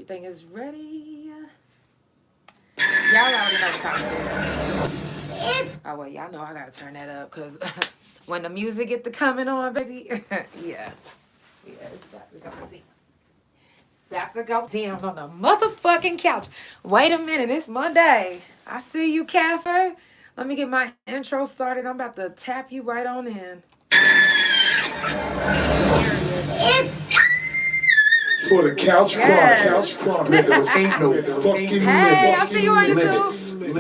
Everything is ready. Y'all already know what time it is. Oh, well, y'all know I gotta turn that up because when the music get to coming on, baby, yeah. Yeah, it's about to go down. It's about to go down on the motherfucking couch. Wait a minute, it's Monday. I see you, Casper. Let me get my intro started. I'm about to tap you right on in. It's time for the Couch Chronicles. Where there ain't no fucking limits. Hey, I see you on Limits. Every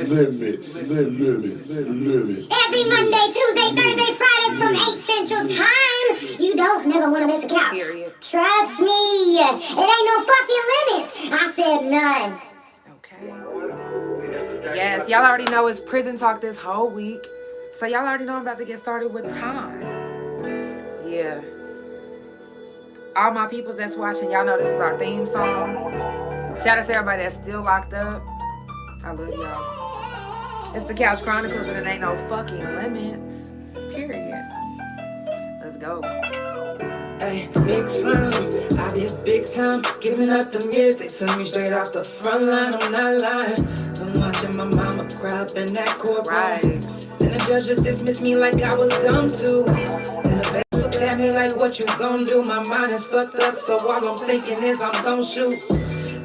Monday, Tuesday, Thursday, Friday from 8 Central Time. You don't never want to miss a couch. Period. Trust me. It ain't no fucking limits. I said none. Okay. Yes, y'all already know it's prison talk this whole week. So y'all already know I'm about to get started with time. Yeah. All my peoples that's watching, y'all know this is our theme song. Shout out to everybody that's still locked up. I love y'all. It's the Couch Chronicles and it ain't no fucking limits. Period. Let's go. Hey, big time, I did big time, giving up the years, they took me straight off the front line, I'm not lying. I'm watching my mama cry up in that courtroom. Right. Then the judge just dismissed me like I was dumb too. Then the baby looked at me like, what you gon' do? My mind is fucked up, so all I'm thinking is I'm gon' shoot.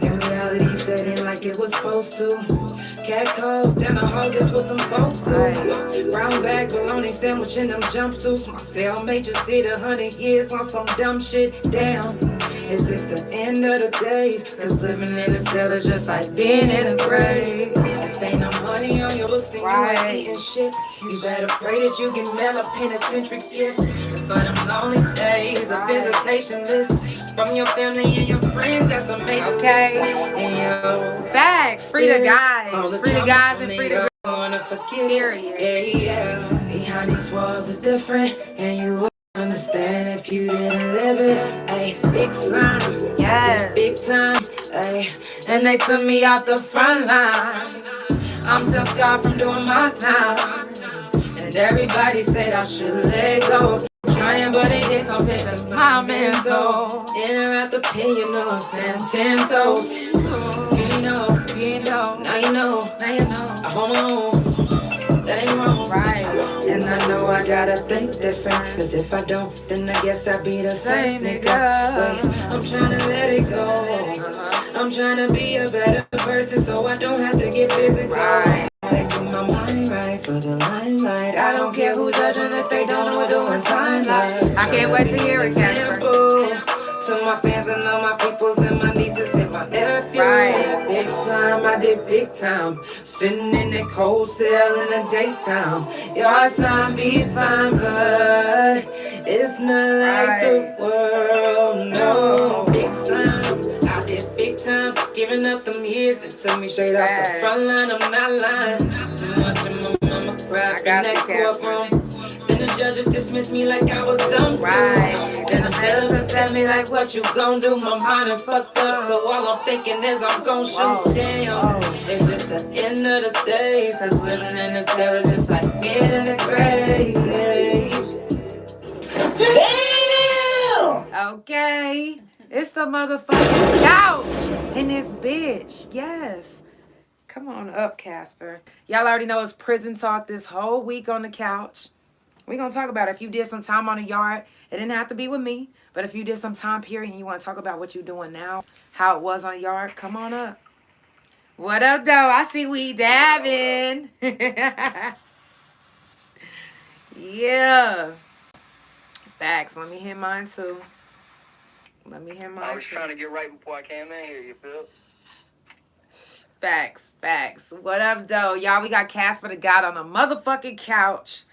In reality, set in like it was supposed to. Cat calls down the hall, that's what them folks do. Brown bag, bologna sandwich in them jumpsuits. My cellmate just did 100 years on some dumb shit. Damn, is this the end of the days? Cause living in a cell is just like being in a grave. If ain't no money on your books, then you ain't eating shit. You better pray that you can mail a penitentiary gift. And for them lonely days, a visitation list. From your family and your friends, that's a major Okay. And Facts. Free the guys. Free the guys and free the girls. Period. Yeah. Behind these walls is different, and you would understand if you didn't live it. Ay, big slime, Yes. big time. Ay, and they took me out the front line. I'm still scarred from doing my time, and everybody said I should let go. Trying, but it did something to my mental. In or out the pin, you know I'm standing 10 toes. You know, now you know. I hold on, that ain't wrong. Right. And I know I gotta think different. Cause if I don't, then I guess I'll be the same nigga. Wait, I'm trying to let it go. I'm trying to be a better person so I don't have to get physical. Right. I get my mind right for the limelight. I don't care who judging if they don't know doing time like. I can't wait to hear it, Casper. To my fans and all my peoples and my nieces and my nephews. Right. Big slime, I did big time. Sitting in that cold cell in the daytime. Your time be fine, but it's not like the world, no. Big slime, I did big time. Giving up them years that took me straight off the front line, I'm not lying. I'm watching my mama cry in that courtroom. Then the judges dismissed me like I was dumb too. Right. Then the bailiff looked at me like, what you gon' do? My mind is fucked up, so all I'm thinking is I'm gon' shoot. Damn, it's just the end of the days. Cause living in the cell is just like being in the grave. Damn! Okay. It's the motherfucking couch in this bitch. Yes. Come on up, Casper. Y'all already know it's prison talk this whole week on the couch. We're going to talk about if you did some time on the yard. It didn't have to be with me. But if you did some time period and you want to talk about what you're doing now, how it was on the yard, come on up. What up, though? I see we dabbing. Yeah. Facts. Let me hit mine, too. I was trying to get right before I came in here, you feel? Facts. What up, though? Y'all, we got Casper the God on the motherfucking couch.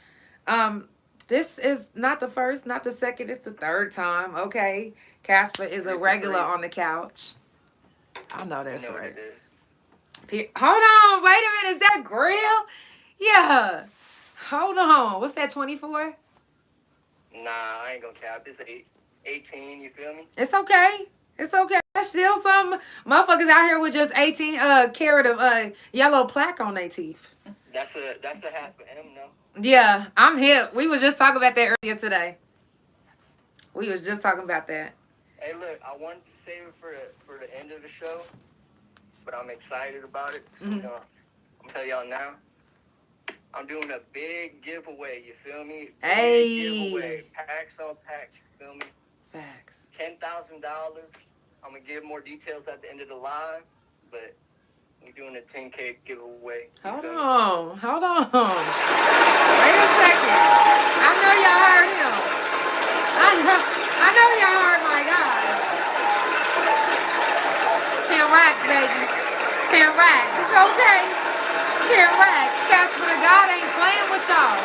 This is not the first, not the second, it's the third time, okay? Casper is a regular on the couch. I know that's right. Hold on, wait a minute, is that grill? Yeah. Hold on, what's that, 24? Nah, I ain't gonna cap. It's 18, you feel me? It's okay. There's still some motherfuckers out here with just 18 carat of yellow plaque on their teeth. That's a hat for him, no? Yeah, I'm hip. We was just talking about that earlier today. We was just talking about that. Hey, look, I wanted to save it for the end of the show, but I'm excited about it. So I'm gonna tell y'all now. I'm doing a big giveaway. You feel me? Hey. Big giveaway. Packs on packs. You feel me? Facts. $10,000. I'm gonna give more details at the end of the live, but we're doing a 10K giveaway. Hold on. Wait a second. I know y'all heard him. I know y'all heard my God. 10 racks, baby. 10 racks. Okay. 10 racks. Casper the God ain't playing with y'all.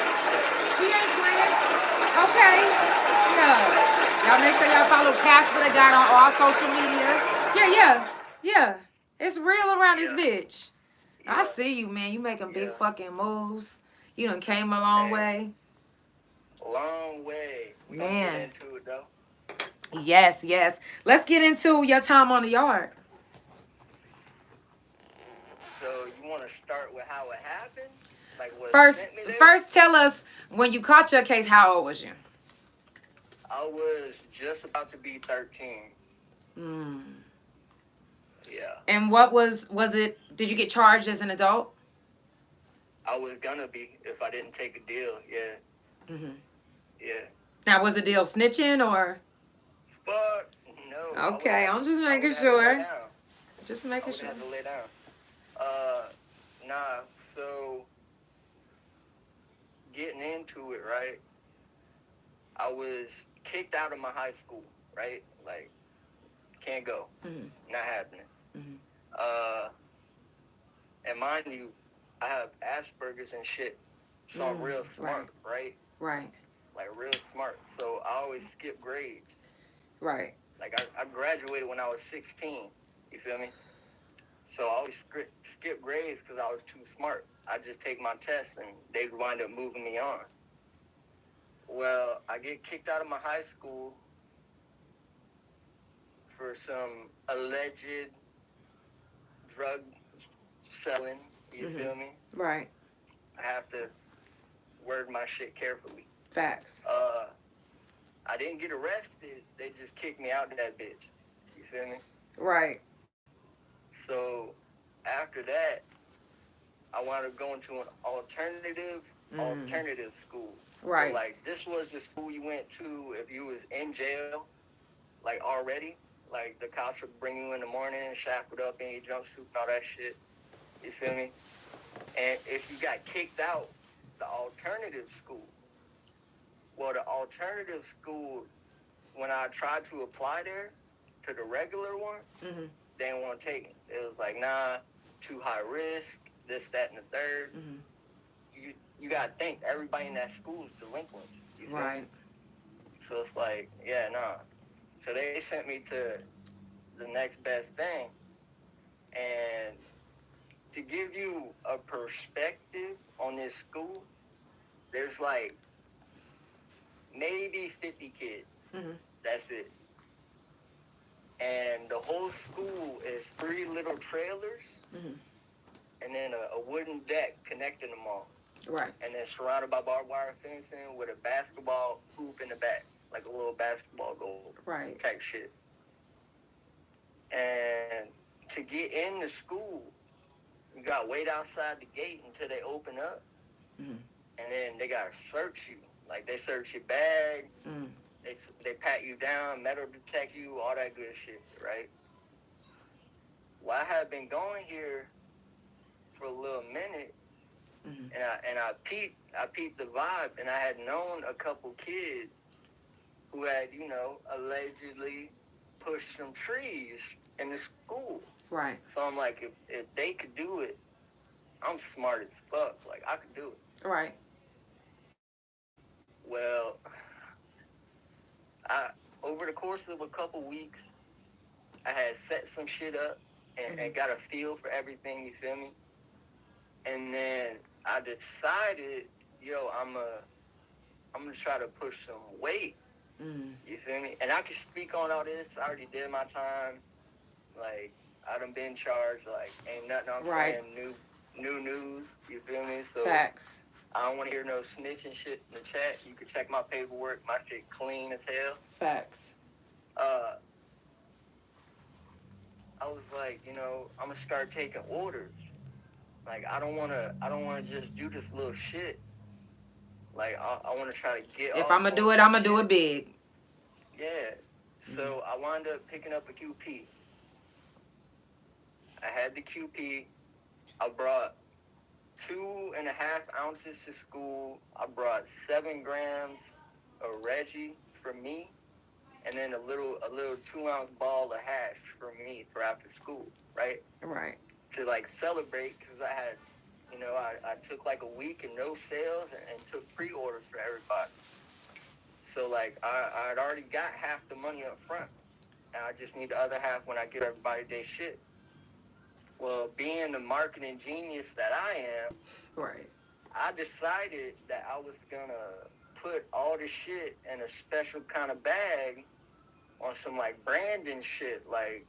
He ain't playing. Okay. Yeah. Y'all make sure y'all follow Casper the God on all social media. Yeah. It's real around this bitch. I see you, man. You making big fucking moves. You done came a long way. Long way. We gonna get into it, though. Yes. Let's get into your time on the yard. So you want to start with how it happened? Like what sent me there? First, tell us when you caught your case. How old was you? I was just about to be 13. Yeah. And what was it? Did you get charged as an adult? I was gonna be if I didn't take a deal. Yeah. Yeah. Now, was the deal snitching or? Fuck no. Okay, I'm just making sure. Just making sure. I would have to lay down. Nah. So getting into it, right? I was kicked out of my high school, right? Like, can't go. Not happening. And mind you, I have Asperger's and shit, so I'm real smart, right? Right. Like, real smart. So I always skip grades. Right. Like, I graduated when I was 16. You feel me? So I always skip grades because I was too smart. I just take my tests and they'd wind up moving me on. Well, I get kicked out of my high school for some alleged drug selling. You feel me? Right. I have to word my shit carefully. Facts. I didn't get arrested. They just kicked me out of that bitch. You feel me? Right. So after that, I wound up going to an alternative school. Right. So, like, this was the school you went to if you was in jail, like, already. Like, the cops would bring you in the morning, shackled up in your jumpsuit and all that shit. You feel me? And if you got kicked out, the alternative school, when I tried to apply there to the regular one, they didn't want to take it. It was like, nah, too high risk, this, that, and the third. You got to think, everybody in that school is delinquent. You feel me? So it's like, yeah, nah. So they sent me to the next best thing. And to give you a perspective on this school, there's like maybe 50 kids. That's it. And the whole school is 3 little trailers and then a wooden deck connecting them all. Right. And then surrounded by barbed wire fencing with a basketball hoop in the back, like a little basketball goal. Right. Type shit. And to get in the school, you got to wait outside the gate until they open up. And then they got to search you. Like, they search your bag. They pat you down, metal detect you, all that good shit, right? Well, I had been going here for a little minute, and I peeped the vibe, and I had known a couple kids who had, allegedly pushed some trees in the school. Right. So I'm like, if they could do it, I'm smart as fuck. Like, I could do it. Right. Well, over the course of a couple weeks, I had set some shit up and got a feel for everything, you feel me? And then I decided, I'm gonna try to push some weight. You feel me? And I can speak on all this. I already did my time. Like, I done been charged. Like, ain't nothing I'm saying new news. You feel me? So Facts. I don't want to hear no snitching shit in the chat. You can check my paperwork. My shit clean as hell. Facts. like, you know, I'm gonna start taking orders. Like, I don't wanna just do this little shit. Like, I wanna try to get If off I'm gonna on do it, some I'm gonna do shit. it big. Yeah. So I wound up picking up a QP. I had the QP. I brought 2.5 ounces to school. I brought 7 grams of Reggie for me, and then a little 2-ounce ball of hash for me for after school, right? Right. To like celebrate, because I had, you know, I took like a week and no sales and took pre-orders for everybody. So like I'd already got half the money up front, and I just need the other half when I give everybody their shit. Well, being the marketing genius that I am, Right. I decided that I was gonna put all the shit in a special kind of bag on some like branding shit, like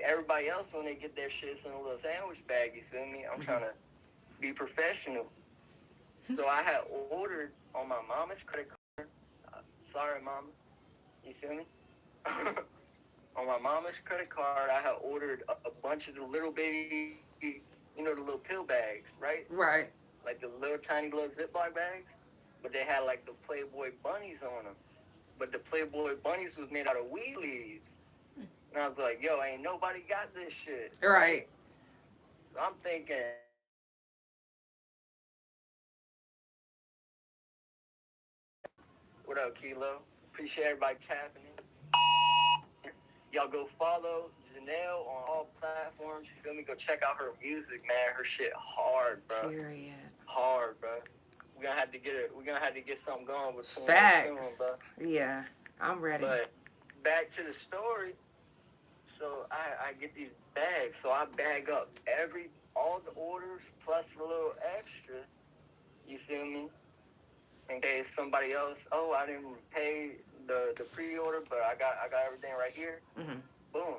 everybody else when they get their shit in a little sandwich bag. You feel me? I'm trying to be professional. So I had ordered on my mama's credit card. Sorry, mama. You feel me? On my mama's credit card, I had ordered a bunch of the little baby, you know, the little pill bags, right? Right. Like the little tiny little Ziploc bags, but they had like the Playboy bunnies on them. But the Playboy bunnies was made out of weed leaves. And I was like, yo, ain't nobody got this shit. Right. So I'm thinking, what up, Kilo? Appreciate everybody tapping in. Y'all go follow Janelle on all platforms. You feel me? Go check out her music, man. Her shit hard, bro. Period. Hard, bro. We're gonna have to get something going with Facts. soon, bro. Yeah, I'm ready. But back to the story. So I get these bags. So I bag up all the orders plus a little extra. You feel me? In case somebody else, I didn't pay the pre-order, but I got everything right here. Mm-hmm. Boom.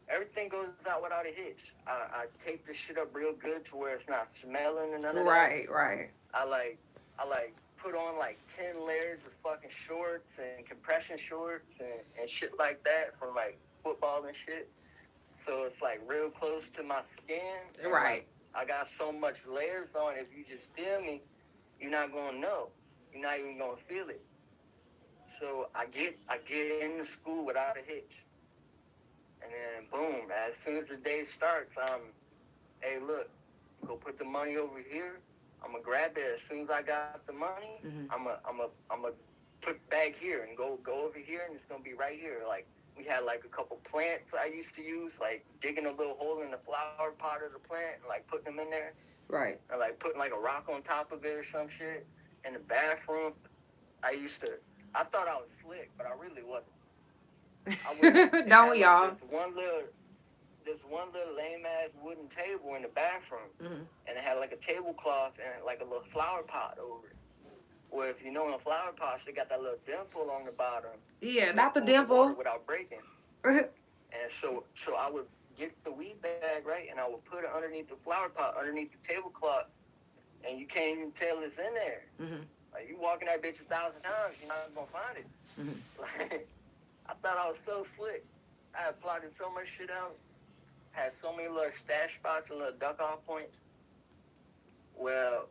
Everything goes out without a hitch. I tape this shit up real good to where it's not smelling and none of that. Right. I put on like 10 layers of fucking shorts and compression shorts and shit like that from like football and shit. So it's like real close to my skin. And, Right. like, I got so much layers on. If you just feel me, you're not gonna know. You're not even gonna feel it. So I get into school without a hitch. And then boom, as soon as the day starts, hey, look, go put the money over here. I'm gonna grab it as soon as I got the money. Mm-hmm. I'm gonna put it back here and go over here, and it's gonna be right here. Like we had like a couple plants I used to use, like digging a little hole in the flower pot of the plant, and like putting them in there. Right. Or like putting like a rock on top of it or some shit. In the bathroom, I thought I was slick, but I really wasn't. Don't we all? This one little lame ass wooden table in the bathroom, Mm-hmm. and it had like a tablecloth and like a little flower pot over it. Well, if you know in a flower pot, they got that little dimple on the bottom. Yeah, not the dimple. Without breaking. And so I would get the weed bag, right, and I would put it underneath the flower pot, underneath the tablecloth, and you can't even tell it's in there. Mm-hmm. Like, you walking that bitch 1,000 times, you're not gonna find it. Mm-hmm. Like, I thought I was so slick. I had plotted so much shit out. Had so many little stash spots and little duck off points. Well,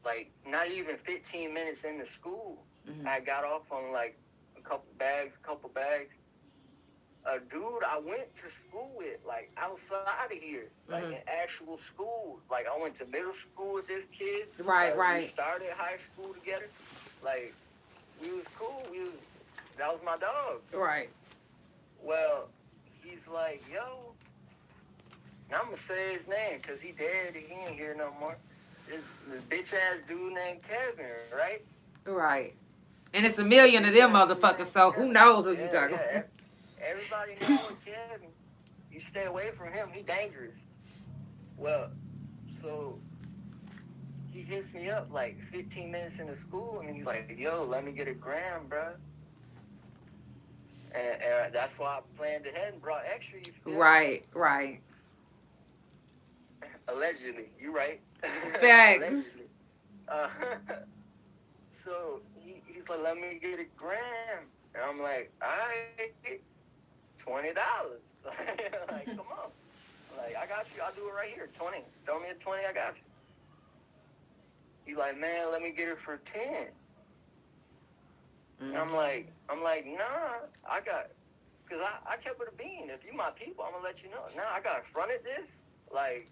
like, not even 15 minutes into school, Mm-hmm. I got off on like a couple bags. A dude I went to school with, like outside of here, like Mm-hmm. in actual school. Like I went to middle school with this kid. Right. We started high school together. Like we was cool. That was my dog. Right. Well, he's like, yo, and I'm gonna say his name because he dead. He ain't here no more. This bitch ass dude named Kevin, right? Right. And it's a million of them motherfuckers, so who knows who you talking about. Everybody knows Kevin. You stay away from him. He dangerous. Well, so he hits me up like 15 minutes into school, and he's like, yo, let me get a gram, bro. And that's why I planned ahead and brought extra. You feel me? Right. Allegedly. You right. Facts. So he's like, let me get a gram. And I'm like, all right. $20. Like, come on. Like, I got you. I'll do it right here. 20. Throw me a 20. I got you. He like, man, let me get it for 10. And I'm like, nah, because I kept it a bean. If you my people, I'm going to let you know. Nah, I got fronted this. Like,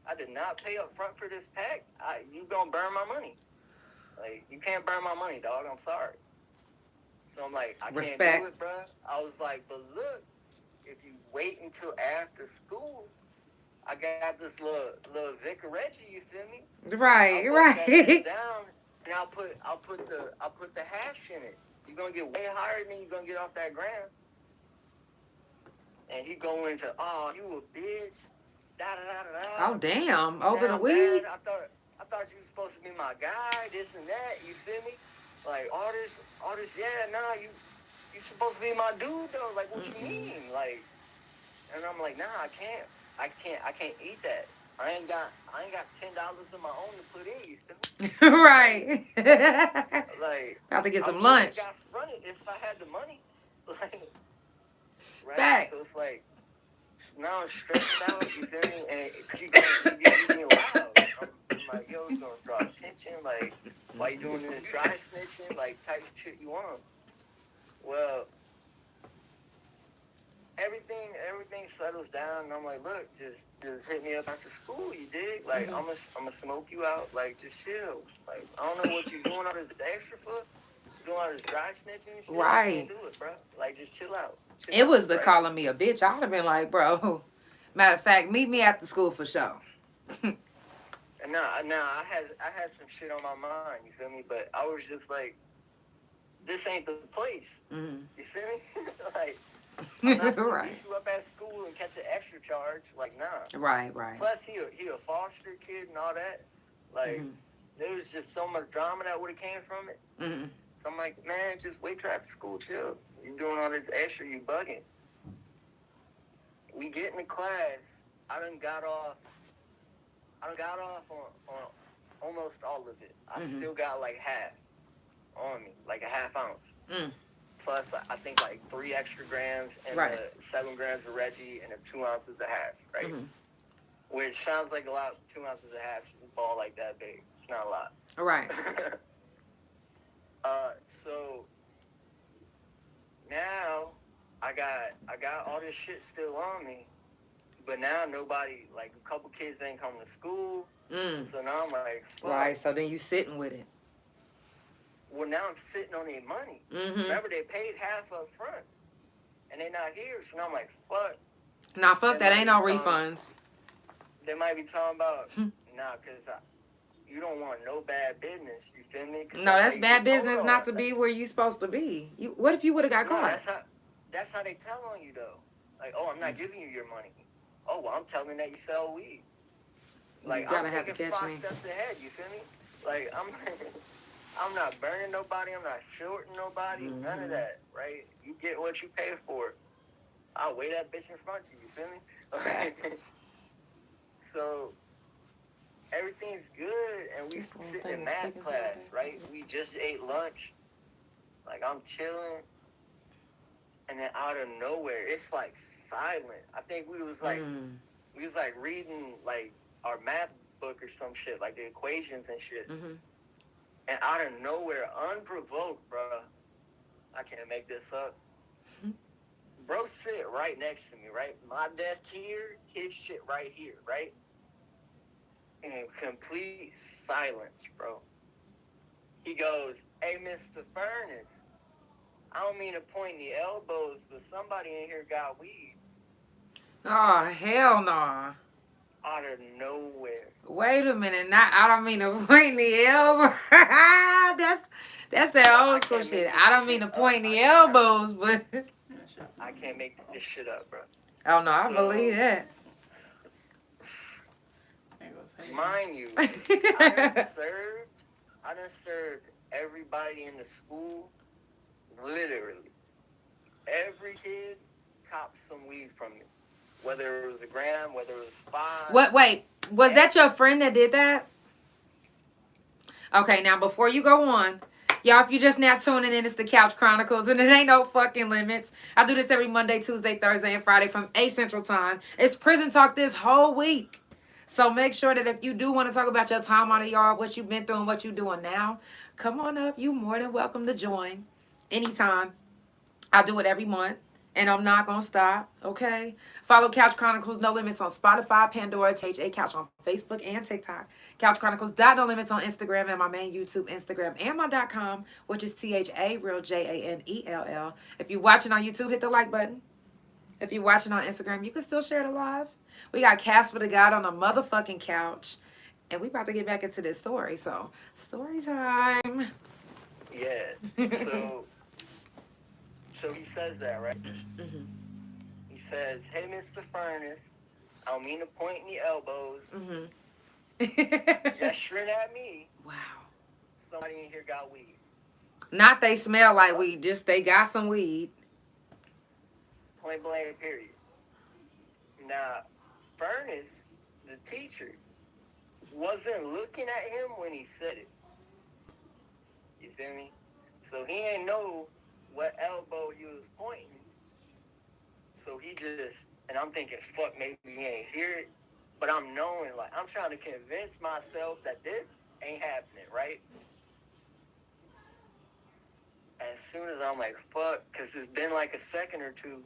I did not pay up front for this pack. You going to burn my money. Like, you can't burn my money, dog. I'm sorry. So I'm like, I can't do it, bro. I was like, but look, if you wait until after school, I got this little Vicar Reggie, you feel me? Right. That shit down, and I'll put the hash in it. You're gonna get way higher than you're gonna get off that gram. And he go into, oh, you a bitch, da da da da. Oh damn! Over the weed. I thought you was supposed to be my guy, this and that. You feel me? Like all this. Yeah, nah, you supposed to be my dude though. Like, what you mean? Like, and I'm like, nah, I can't eat that. I ain't got $10 of my own to put in. You feel me? Right. Like, about to get some I lunch. got fronted if I had the money. Like, right? Facts. So it's like, now I'm stressed out, you feel me? And you get me loud. I'm like, yo, you gonna draw attention? Like, why you doing this dry snitching? Like, type of shit you want. Well, everything settles down, and I'm like, look, just hit me up after school, you dig? Like, I'm gonna smoke you out. Like, just chill. Like, I don't know what you doing all this extra for. Doing all this dry snitching and shit. Right. I can't do it, bro. Like, just chill out. It was the calling me a bitch. I would have been like, bro. Matter of fact, meet me after school for sure. And I had some shit on my mind, you feel me? But I was just like, this ain't the place. Mm-hmm. You feel me? Like, I'm not gonna right. beat you up at school and catch an extra charge. Like, nah. Right. Plus, he a foster kid and all that. Like, there was just so much drama that would have came from it. Mm-hmm. So I'm like, man, just wait till after school, chill. You doing all this extra, you bugging. We get in the class. I done got off on almost all of it. I still got like half on me, like a half ounce. Plus, I think like 3 extra grams and 7 grams of Reggie and 2 ounces of hash, right? Which sounds like a lot. 2 ounces of hash, a ball like that big. It's not a lot. Right. So now I got all this shit still on me, but now nobody, like a couple kids ain't coming to school. So now I'm like, fuck. Right. So then you sitting with it. Well, now I'm sitting on their money. Remember, they paid half up front, and they not here. So now I'm like, fuck. Nah, fuck that. Ain't no refunds. They might be talking about, nah, because you don't want no bad business. You feel me? No, that's bad business not to be where you supposed to be. What if you would have got caught? That's how they tell on you, though. Like, oh, I'm not giving you your money. Oh, well, I'm telling that you sell weed. Like, you gotta I'm have to thinking catch 5 me. steps ahead. You feel me? Like, I'm not burning nobody. I'm not shorting nobody. None of that, right? You get what you pay for. I'll weigh that bitch in front of you. You feel me? So everything's good, and we sitting in math class, right? We just ate lunch. Like, I'm chilling, and then out of nowhere, it's like silent. I think we was like reading like our math book or some shit, like the equations and shit. And out of nowhere, unprovoked, bro, I can't make this up. Bro sit right next to me, right? My desk here, his shit right here, right? And complete silence, bro. He goes, hey, Mr. Furnace, I don't mean to point the elbows, but somebody in here got weed. Oh, hell no. Out of nowhere. Wait a minute. I don't mean to point the elbow. That's that old school shit. I don't mean to point the elbows, but... I can't make this shit up, bro. Oh, no, I believe that. Mind you, I done served everybody in the school, literally. Every kid copped some weed from me. Whether it was a gram, whether it was 5. Wait, was that your friend that did that? Okay, now before you go on, Y'all, if you just now tuning in, it's the Couch Chronicles, and it ain't no fucking limits. I do this every Monday, Tuesday, Thursday, and Friday from 8 Central Time. It's prison talk this whole week. So make sure that if you do want to talk about your time out of yard, what you've been through and what you're doing now, come on up. You more than welcome to join anytime. I do it every month, and I'm not going to stop, okay? Follow Couch Chronicles No Limits on Spotify, Pandora, THA Couch on Facebook and TikTok. Couch Chronicles No Limits on Instagram and my main YouTube, Instagram, and my .com, which is THA, real JANELL. If you're watching on YouTube, hit the like button. If you're watching on Instagram, you can still share the live. We got Casper the God on the motherfucking couch, and we about to get back into this story, so story time. Yeah, so he says that, right? Mm-hmm. He says, hey, Mr. Furnace, I don't mean to point in your elbows. Mm-hmm. Gesturing at me. Wow. Somebody in here got weed. Not they smell like weed, just they got some weed. Point blank, period. Now, Furnace, the teacher, wasn't looking at him when he said it. You feel me? So he ain't know what elbow he was pointing. So he just, and I'm thinking, fuck, maybe he ain't hear it. But I'm knowing, like, I'm trying to convince myself that this ain't happening, right? As soon as I'm like, fuck, because it's been like a second or two,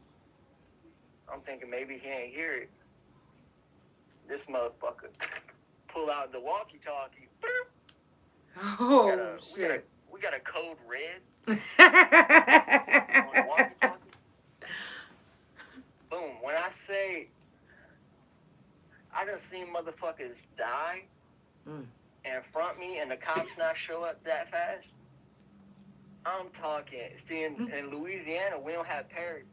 I'm thinking maybe he ain't hear it. This motherfucker pull out the walkie-talkie. Oh, shit. We got a code red. On the walkie-talkie. Boom. When I say I done seen motherfuckers die in front of me and the cops not show up that fast, I'm talking. See, in Louisiana, we don't have counties.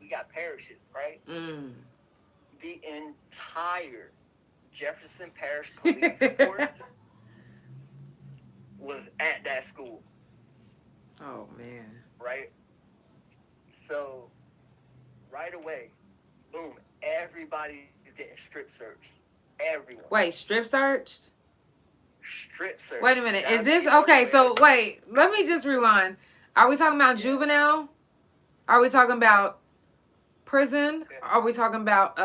We got parishes, right? The entire Jefferson Parish Police Force was at that school. Oh, man. Right? So, right away, boom, everybody's getting strip searched. Everyone. Wait, strip searched? Strip searched. Wait a minute. Is this okay? So wait, let me just rewind. Are we talking about juvenile? Are we talking about prison? Are we talking about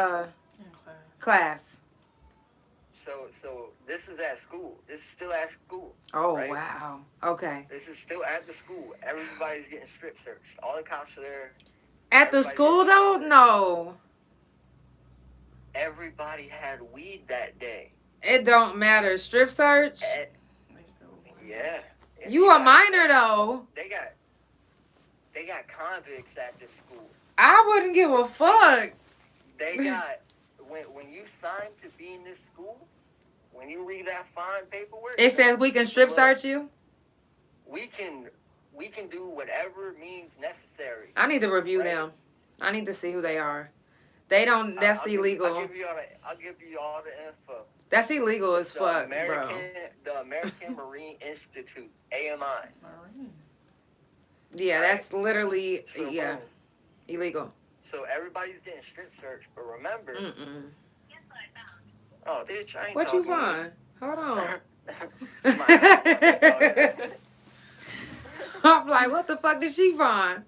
class? So this is at school. This is still at school. Oh, right? wow. Okay. This is still at the school. Everybody's getting strip searched. All the cops are there. At the school though? No. Everybody had weed that day. It don't matter. Strip search? Yeah. You a minor though. They got convicts at this school. I wouldn't give a fuck. They got when you sign to be in this school, when you read that fine paperwork, it says we can strip search you. We can do whatever means necessary. I need to review them. I need to see who they are. They don't. That's illegal. I'll give you all the info. That's illegal as fuck, bro. The American Marine Institute, AMI. Yeah, that's literally So, illegal. So everybody's getting strip searched, but remember. Oh, bitch, I ain't what you talking. find? Hold on. I'm like, what the fuck did she find?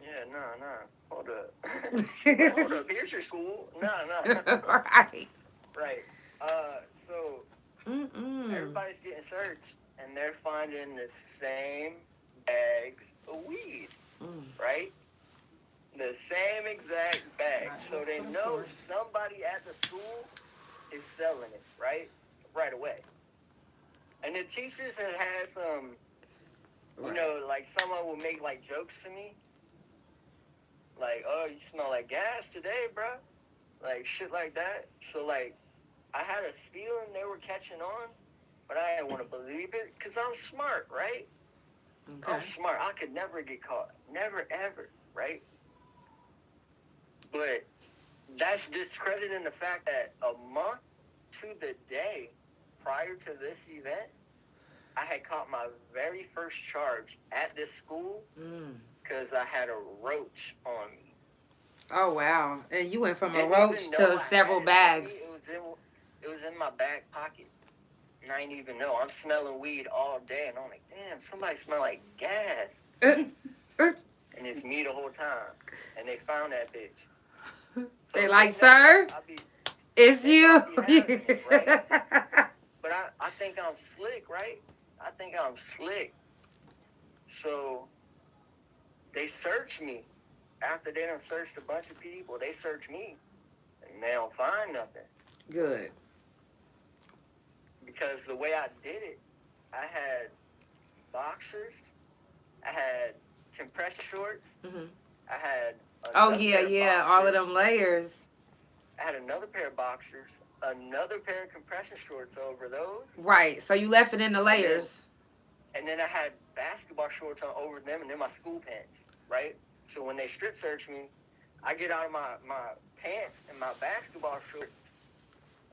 Yeah, no. Hold up. Hold up. Here's your school. No. Right. Right. So everybody's getting searched, and they're finding the same bags of weed. Right? The same exact bag. So they know somebody at the school is selling it, right? Right away. And the teachers have had some, you know, like someone will make like jokes to me. Like, oh, you smell like gas today, bro. Like, shit like that. So, like, I had a feeling they were catching on, but I didn't want to believe it because I'm smart, right? Okay. I'm smart. I could never get caught. Never, ever, right? But that's discrediting the fact that a month to the day prior to this event, I had caught my very first charge at this school because I had a roach on me. Oh, wow. And you went from a roach to several bags. It was in my back pocket. and I didn't even know. I'm smelling weed all day, and I'm like, damn, somebody smell like gas. And it's me the whole time. And they found that bitch. So they like, sir, it's you. Right? But I think I'm slick, right? I think I'm slick. So they search me. After they done searched a bunch of people, they search me. And they don't find nothing. Good. Because the way I did it, I had boxers, I had compression shorts, Mm-hmm. I had Oh, another yeah, pair of yeah. boxers, All of them layers. I had another pair of boxers, another pair of compression shorts over those. Right. So you left it in the layers. And then I had basketball shorts on over them and then my school pants, right? So when they strip search me, I get out of my pants and my basketball shorts,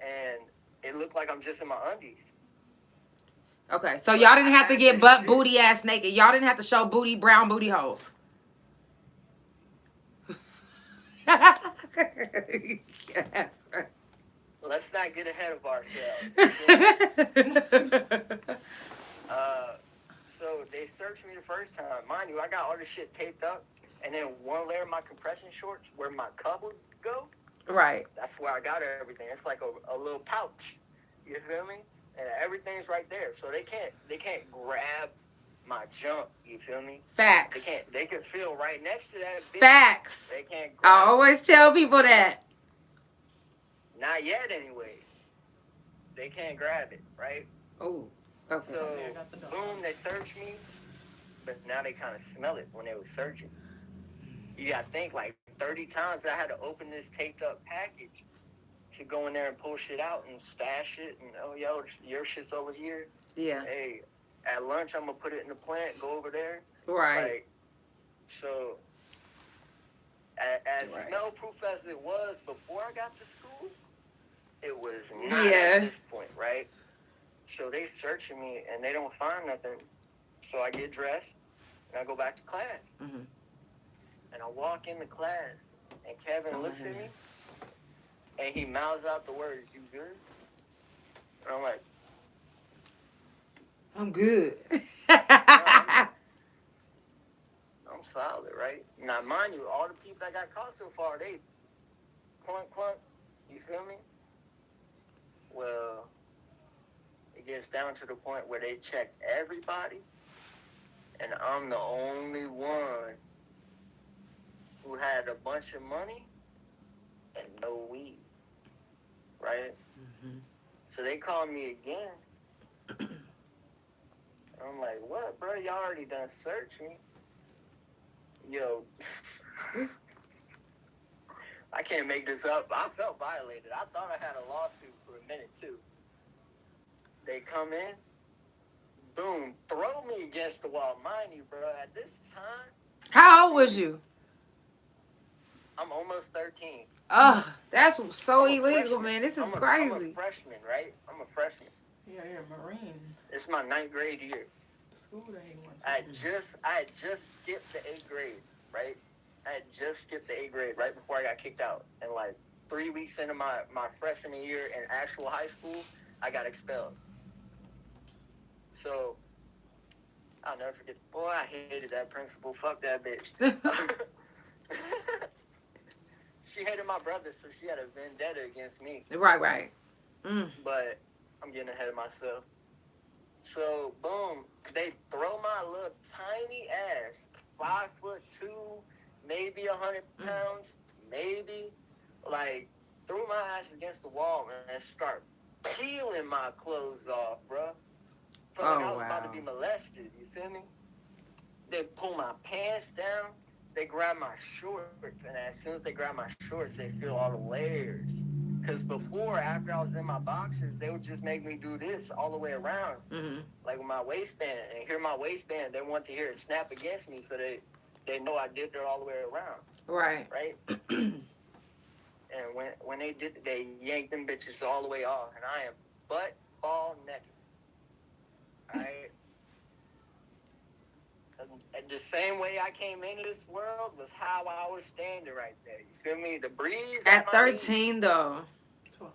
and it looked like I'm just in my undies. Okay. So y'all didn't have to get butt booty ass naked. Y'all didn't have to show booty, brown booty holes. Yes. Let's not get ahead of ourselves. So they searched me the first time. Mind you, I got all this shit taped up, and then one layer of my compression shorts where my cup would go. Right. That's where I got everything. It's like a little pouch. You feel me? And everything's right there. So they can't grab my junk. You feel me? Facts. They can feel right next to that bitch. Facts. They can't grab I always tell people that. Not yet, anyway. They can't grab it, right? Oh. Okay. So, boom, they search me, but now they kind of smell it when they was searching. You got to think, like, 30 times I had to open this taped-up package to go in there and pull shit out and stash it, and, oh, yo, your shit's over here. Yeah. Hey, at lunch, I'm going to put it in the plant, go over there. Right. Like, so, as Right. smell-proof as it was before I got to school, it was not Yeah. at this point, right? So they searching me, and they don't find nothing. So I get dressed, and I go back to class. Mm-hmm. And I walk into class, and Kevin looks at me, and he mouths out the words, "You good?" And I'm like, I'm good. I'm solid, right? Now, mind you, all the people that got caught so far, they clunk, clunk. You feel me? Well, it gets down to the point where they check everybody, and I'm the only one who had a bunch of money and no weed, right? Mm-hmm. So they call me again. I'm like, what, bro? Y'all already done searched me. Yo, I can't make this up. I felt violated. I thought I had a lawsuit for a minute, too. They come in, boom, throw me against the wall. Mind you, bro, at this time, How old was you? I'm almost 13. Oh, that's so I'm a illegal, freshman. man. This is I'm a crazy. freshman, right? I'm a freshman. Yeah, you're a Marine. It's my 9th grade year. School day once. I had just skipped the 8th grade, right? I had just skipped the 8th grade right before I got kicked out. And like 3 weeks into my freshman year in actual high school, I got expelled. So I'll never forget. Boy, I hated that principal. Fuck that bitch. She hated my brother, so she had a vendetta against me. Right. Mm. But I'm getting ahead of myself. So, boom, they throw my little tiny ass, 5'2", maybe 100 pounds, maybe, like, threw my ass against the wall and start peeling my clothes off, bro. Felt like I was about to be molested, you feel me? They pull my pants down, they grab my shorts, and as soon as they grab my shorts, they feel all the layers. Because before, after I was in my boxers, they would just make me do this all the way around, like with my waistband. And hear my waistband, they want to hear it snap against me, so they know I did it all the way around. Right. And when they did, they yanked them bitches all the way off, and I am butt ball naked. All right. And the same way I came into this world was how I was standing right there. You feel me? The breeze At my 13, knees, though. 12.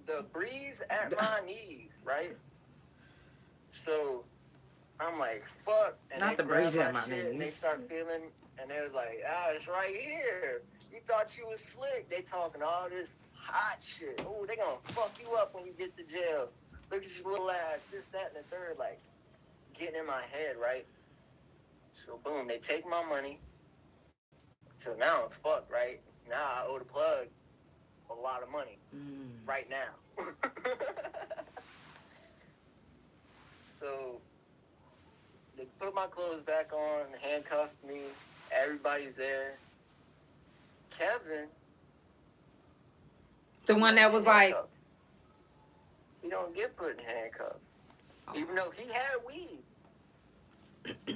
the breeze at my knees, right? So I'm like, fuck. And Not they the grab breeze at my shit and they knees. start feeling, and they was like, it's right here. You thought you was slick. They talking all this hot shit. Oh, they gonna fuck you up when you get to jail. Look at your little ass, this, that, and the third. Like, getting in my head, right? So, boom, they take my money. So now I'm fucked, right? Now I owe the plug a lot of money right now. So they put my clothes back on, handcuffed me. Everybody's there. Kevin, The one that was like, he don't get put in handcuffs, even though he had weed.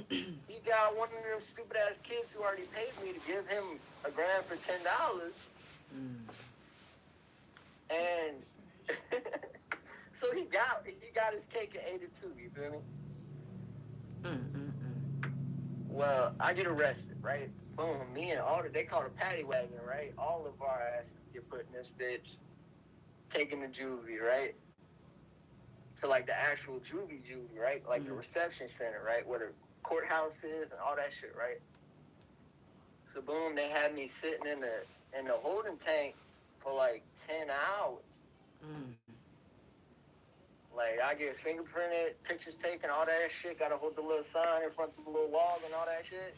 He got one of them stupid ass kids who already paid me to give him $1,000 for $10. And so he got his cake at 82. You feel me? Well, I get arrested, right? Boom, me and all they call it a paddy wagon, right? All of our asses get put in this bitch, taken to juvie, right? To like the actual juvie, right? Like the reception center, right? Where the courthouse is and all that shit, right? So boom, they had me sitting in the holding tank for like 10 hours. Like, I get fingerprinted, pictures taken, all that shit. Gotta hold the little sign in front of the little wall and all that shit.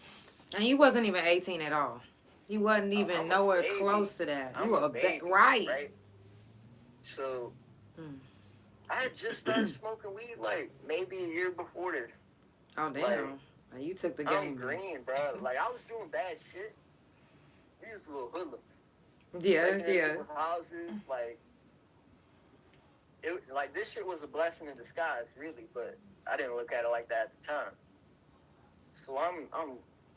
And you wasn't even 18 at all. You wasn't even nowhere close to that. You were a baby, right? So, I had just started smoking weed, like, maybe a year before this. Oh, damn. Like, you took the game. I'm green, bro. Like, I was doing bad shit. We was little hoodlums. Yeah. Houses, like, this shit was a blessing in disguise, really, but I didn't look at it like that at the time. So I'm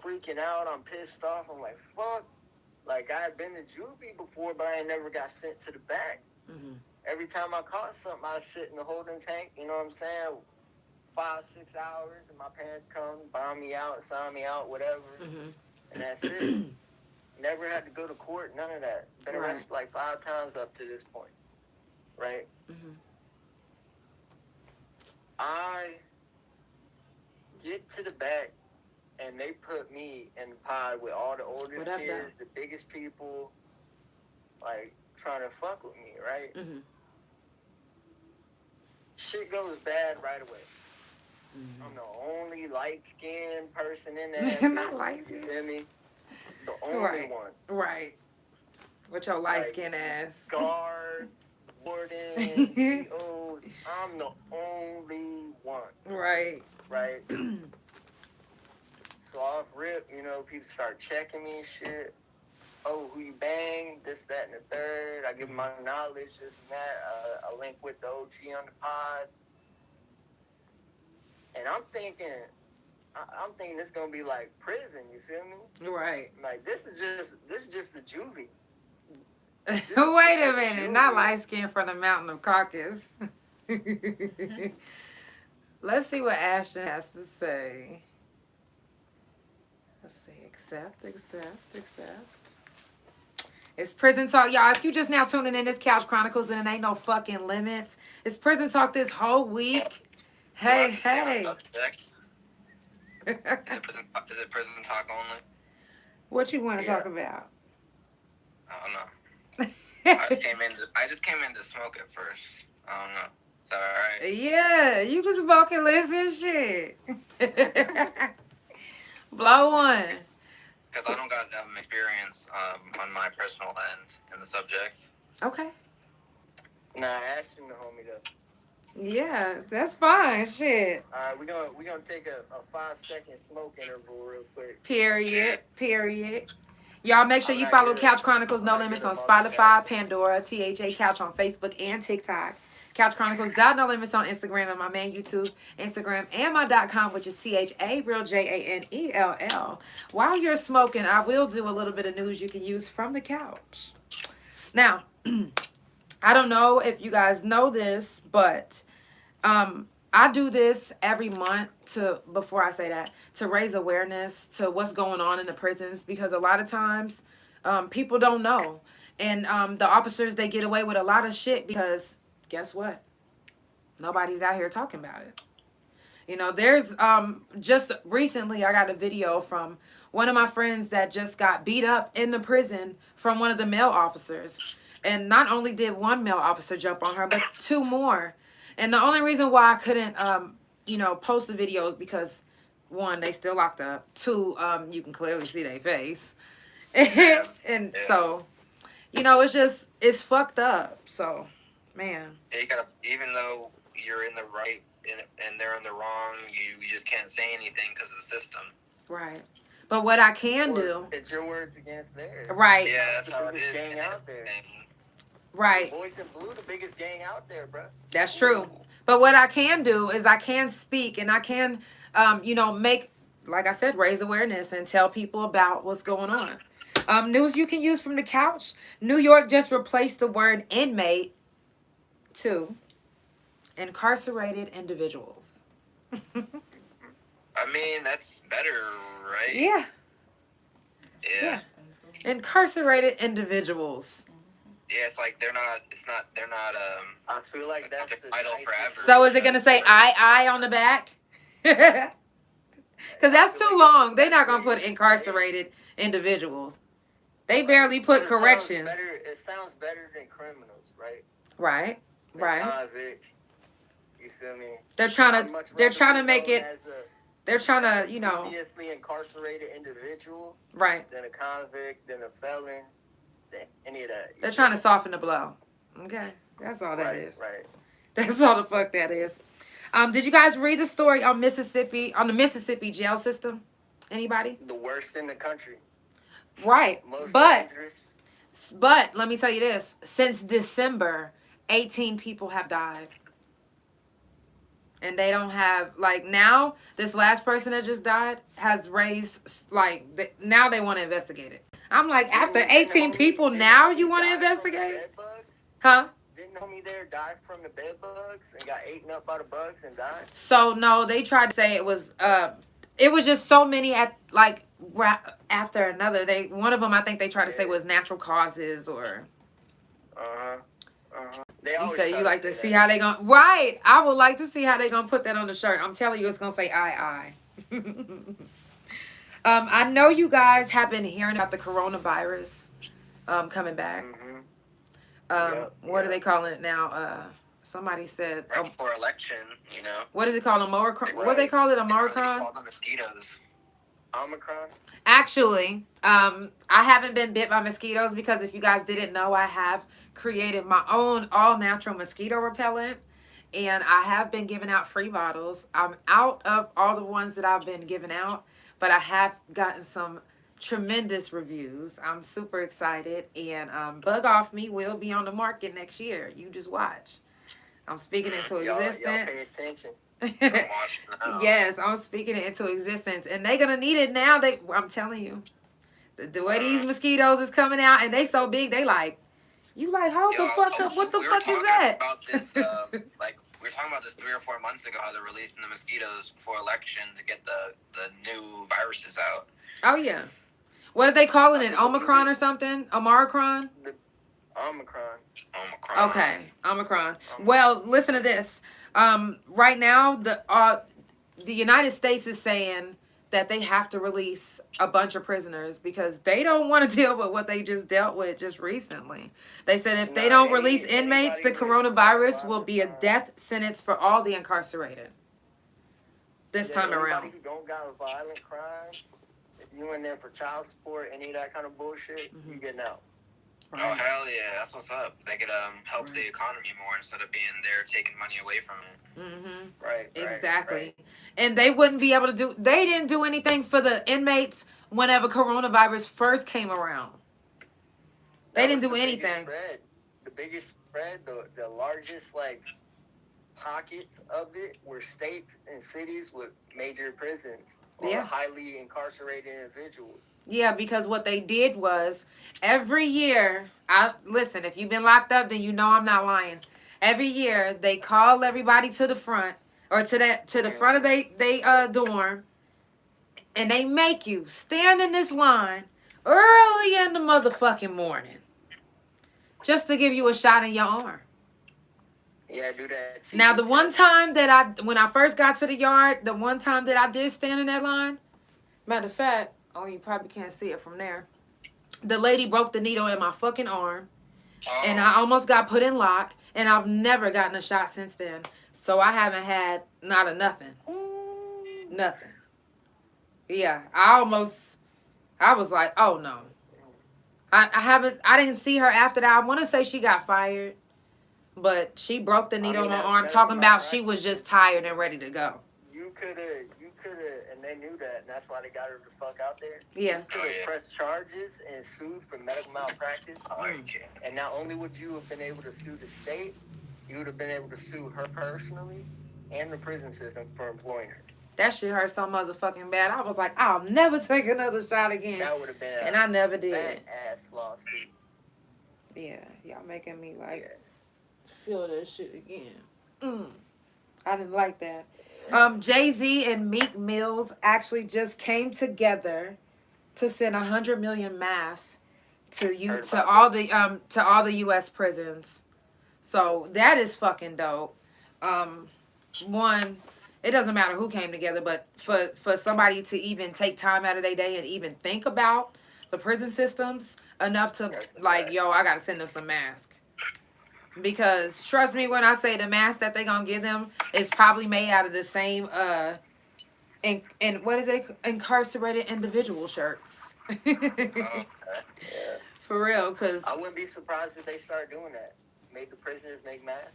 freaking out. I'm pissed off. I'm like, fuck. Like, I had been to juvie before, but I ain't never got sent to the back. Every time I caught something, I'd sit in the holding tank, you know what I'm saying? 5-6 hours, and my parents come, buy me out, sign me out, whatever. And that's it. Never had to go to court, none of that. Been arrested like 5 times up to this point. Right? I get to the back, and they put me in the pod with all the oldest kids, the biggest people, like, trying to fuck with me, right? Shit goes bad right away. I'm the only light-skinned person in there. Not light-skinned. You feel me? The only one. Right. With your light-skinned ass. Guards, wardens, COs. I'm the only one. Right. So off rip, you know, people start checking me and shit. Oh, who you bang, this, that, and the third. I give them my knowledge, this and that. A link with the OG on the pod. And I'm thinking this gonna be like prison. You feel me? Right. Like this is just a juvie. Wait a minute, not light skin from the mountain of Caucasus. Let's see what Ashton has to say. Let's see. Accept. It's Prison Talk. Y'all, if you just now tuning in, it's Couch Chronicles and it ain't no fucking limits. It's Prison Talk this whole week. Hey. Is it prison talk only? What you want to talk about? I don't know. I just came in to smoke at first. I don't know. Is that alright? Yeah, you can smoke and listen shit. Blow one. Because I don't got experience on my personal end in the subject. Okay. Nah, Ashton the homie though. Yeah, that's fine. Shit. Alright, we're gonna take a 5-second smoke interval real quick. Period. Y'all make sure you follow Couch Chronicles No Limits on Spotify, Pandora, THA Couch on Facebook and TikTok. Couch Chronicles No Limits on Instagram and my main YouTube, Instagram, and my .com, which is THA Real JANELL. While you're smoking, I will do a little bit of news you can use from the couch. Now, I don't know if you guys know this, but I do this every month to raise awareness to what's going on in the prisons, because a lot of times people don't know. And the officers, they get away with a lot of shit because guess what? Nobody's out here talking about it. You know, there's just recently I got a video from one of my friends that just got beat up in the prison from one of the male officers. And not only did one male officer jump on her, but two more. And the only reason why I couldn't, you know, post the video is because, one, they still locked up. Two, you can clearly see their face. And so, you know, it's fucked up. So, man. You gotta, even though you're in the right and they're in the wrong, you just can't say anything because of the system. Right. But what I can do... It's your words against theirs. Right. Yeah, that's how it is. Gang out there. Right. The Boys in Blue, the biggest gang out there, bro. That's true. But what I can do is I can speak and I can, you know, make, like I said, raise awareness and tell people about what's going on. News you can use from the couch. New York just replaced the word inmate to incarcerated individuals. I mean, that's better, right? Yeah. Yeah. Incarcerated individuals. Yeah, it's like they're not. I feel like that's the the title nicest forever. So is it going to say I on the back? Because that's too long. They're not going to put incarcerated individuals. They barely put corrections. It sounds better than criminals, right? Right. Right. Convicts. You feel me? They're trying to make it. They're trying to, you know. Previously incarcerated individual. Right. Than a convict, than a felon, than any of that. They're trying to soften the blow. Okay. That's all that is. Right. That's all the fuck that is. Did you guys read the story on the Mississippi jail system? Anybody? The worst in the country. Right. Most But dangerous. But let me tell you this. Since December, 18 people have died. And they don't have, like, now, this last person that just died has raised, like, now they want to investigate it. I'm like, after 18 people, now you want to investigate? Huh? Didn't homie there die from the bed bugs and got eaten up by the bugs and died? So, no, they tried to say it was just so many at, like, after another. One of them, I think they tried to say was natural causes or... You say you like to see how they gonna... Right. I would like to see how they gonna put that on the shirt. I'm telling you, it's gonna say I. I know you guys have been hearing about the coronavirus coming back. What are they calling it now? Somebody said... Right before election, you know. What is it called? Omicron? What do they call it? Omicron? They call the mosquitoes. Omicron? Actually, I haven't been bit by mosquitoes because if you guys didn't know, I have created my own all-natural mosquito repellent. And I have been giving out free bottles. I'm out of all the ones that I've been giving out. But I have gotten some tremendous reviews. I'm super excited. And Bug Off Me will be on the market next year. You just watch. I'm speaking into existence. Y'all pay attention. Yes, I'm speaking it into existence. And they're going to need it now. I'm telling you. The way these mosquitoes is coming out and they so big, they like, you like, hold the fuck up. What the fuck is that? About this, like, we were talking about this 3 or 4 months ago, how they're releasing the mosquitoes before election to get the new viruses out. Oh, yeah. What are they calling it? Omicron or something? Omicron? Omicron. Okay, Omicron. Well, listen to this. Right now, the United States is saying that they have to release a bunch of prisoners because they don't want to deal with what they just dealt with just recently. They said if they don't release inmates, the coronavirus will be a death sentence for all the incarcerated this time around. Anybody who don't got a violent crime, if you in there for child support, any of that kind of bullshit, you getting out. Right. Oh, hell yeah. That's what's up. They could help the economy more instead of being there taking money away from it. Mm-hmm. Right. Exactly. Right. And they wouldn't be able to do... They didn't do anything for the inmates whenever coronavirus first came around. They didn't do anything. The biggest spread, the largest, like, pockets of it were states and cities with major prisons or highly incarcerated individuals. Yeah, because what they did was every year, listen, if you've been locked up, then you know I'm not lying. Every year, they call everybody to the front or to the front of they dorm, and they make you stand in this line early in the motherfucking morning just to give you a shot in your arm. Yeah, do that. Now, the one time that when I first got to the yard, the one time that I did stand in that line, matter of fact, oh, you probably can't see it from there. The lady broke the needle in my fucking arm, and I almost got put in lock, and I've never gotten a shot since then. So I haven't had not a nothing. Nothing. Yeah, I was like, oh no. I didn't see her after that. I want to say she got fired, but she broke the needle in her arm, talking about she was just tired and ready to go. You could have, and they knew that, and that's why they got her the fuck out there. Yeah. You could have pressed charges and sued for medical malpractice. And not only would you have been able to sue the state, you would have been able to sue her personally and the prison system for employing her. That shit hurt so motherfucking bad. I was like, I'll never take another shot again. That would have been and I never did. Bad-ass lawsuit. Yeah, y'all making me like feel that shit again. I didn't like that. Jay-Z and Meek Mills actually just came together to send 100 million masks to all the U.S. prisons. So that is fucking dope. One, it doesn't matter who came together, but for somebody to even take time out of their day and even think about the prison systems enough to like, yo, I gotta send them some masks. Because trust me when I say the mask that they gonna give them is probably made out of the same and what are they, incarcerated individual shirts. For real, cause I wouldn't be surprised if they start doing that. Make the prisoners make masks.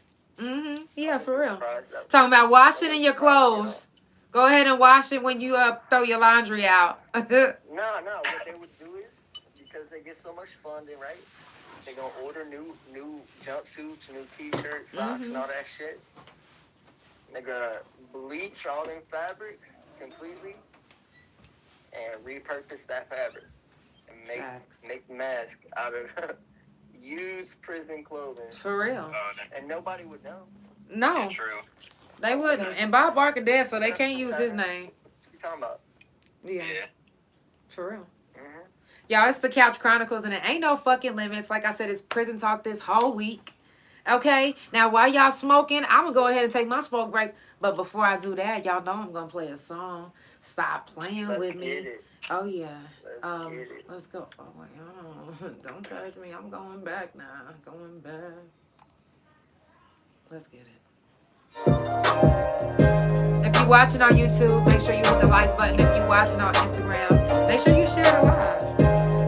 Yeah, for real. Talking about washing in your clothes. Go ahead and wash it when you throw your laundry out. No. What they would do is, because they get so much funding, right? They're going to order new jumpsuits, new t-shirts, socks, and all that shit. They're going to bleach all them fabrics completely and repurpose that fabric. And make masks out of used prison clothing. For real. And nobody would know. No. Yeah, true. They wouldn't. And Bob Barker dead, so they can't use his name. What you talking about? Yeah. For real. Y'all, it's the Couch Chronicles, and it ain't no fucking limits. Like I said, it's prison talk this whole week. Okay? Now, while y'all smoking, I'm going to go ahead and take my smoke break. But before I do that, y'all know I'm going to play a song. Stop playing with me. Oh, yeah. Let's go. Oh, wait. Oh, don't touch me. I'm going back now. Going back. Let's get it. If you're watching on YouTube, make sure you hit the like button. If you're watching on Instagram, make sure you share it live.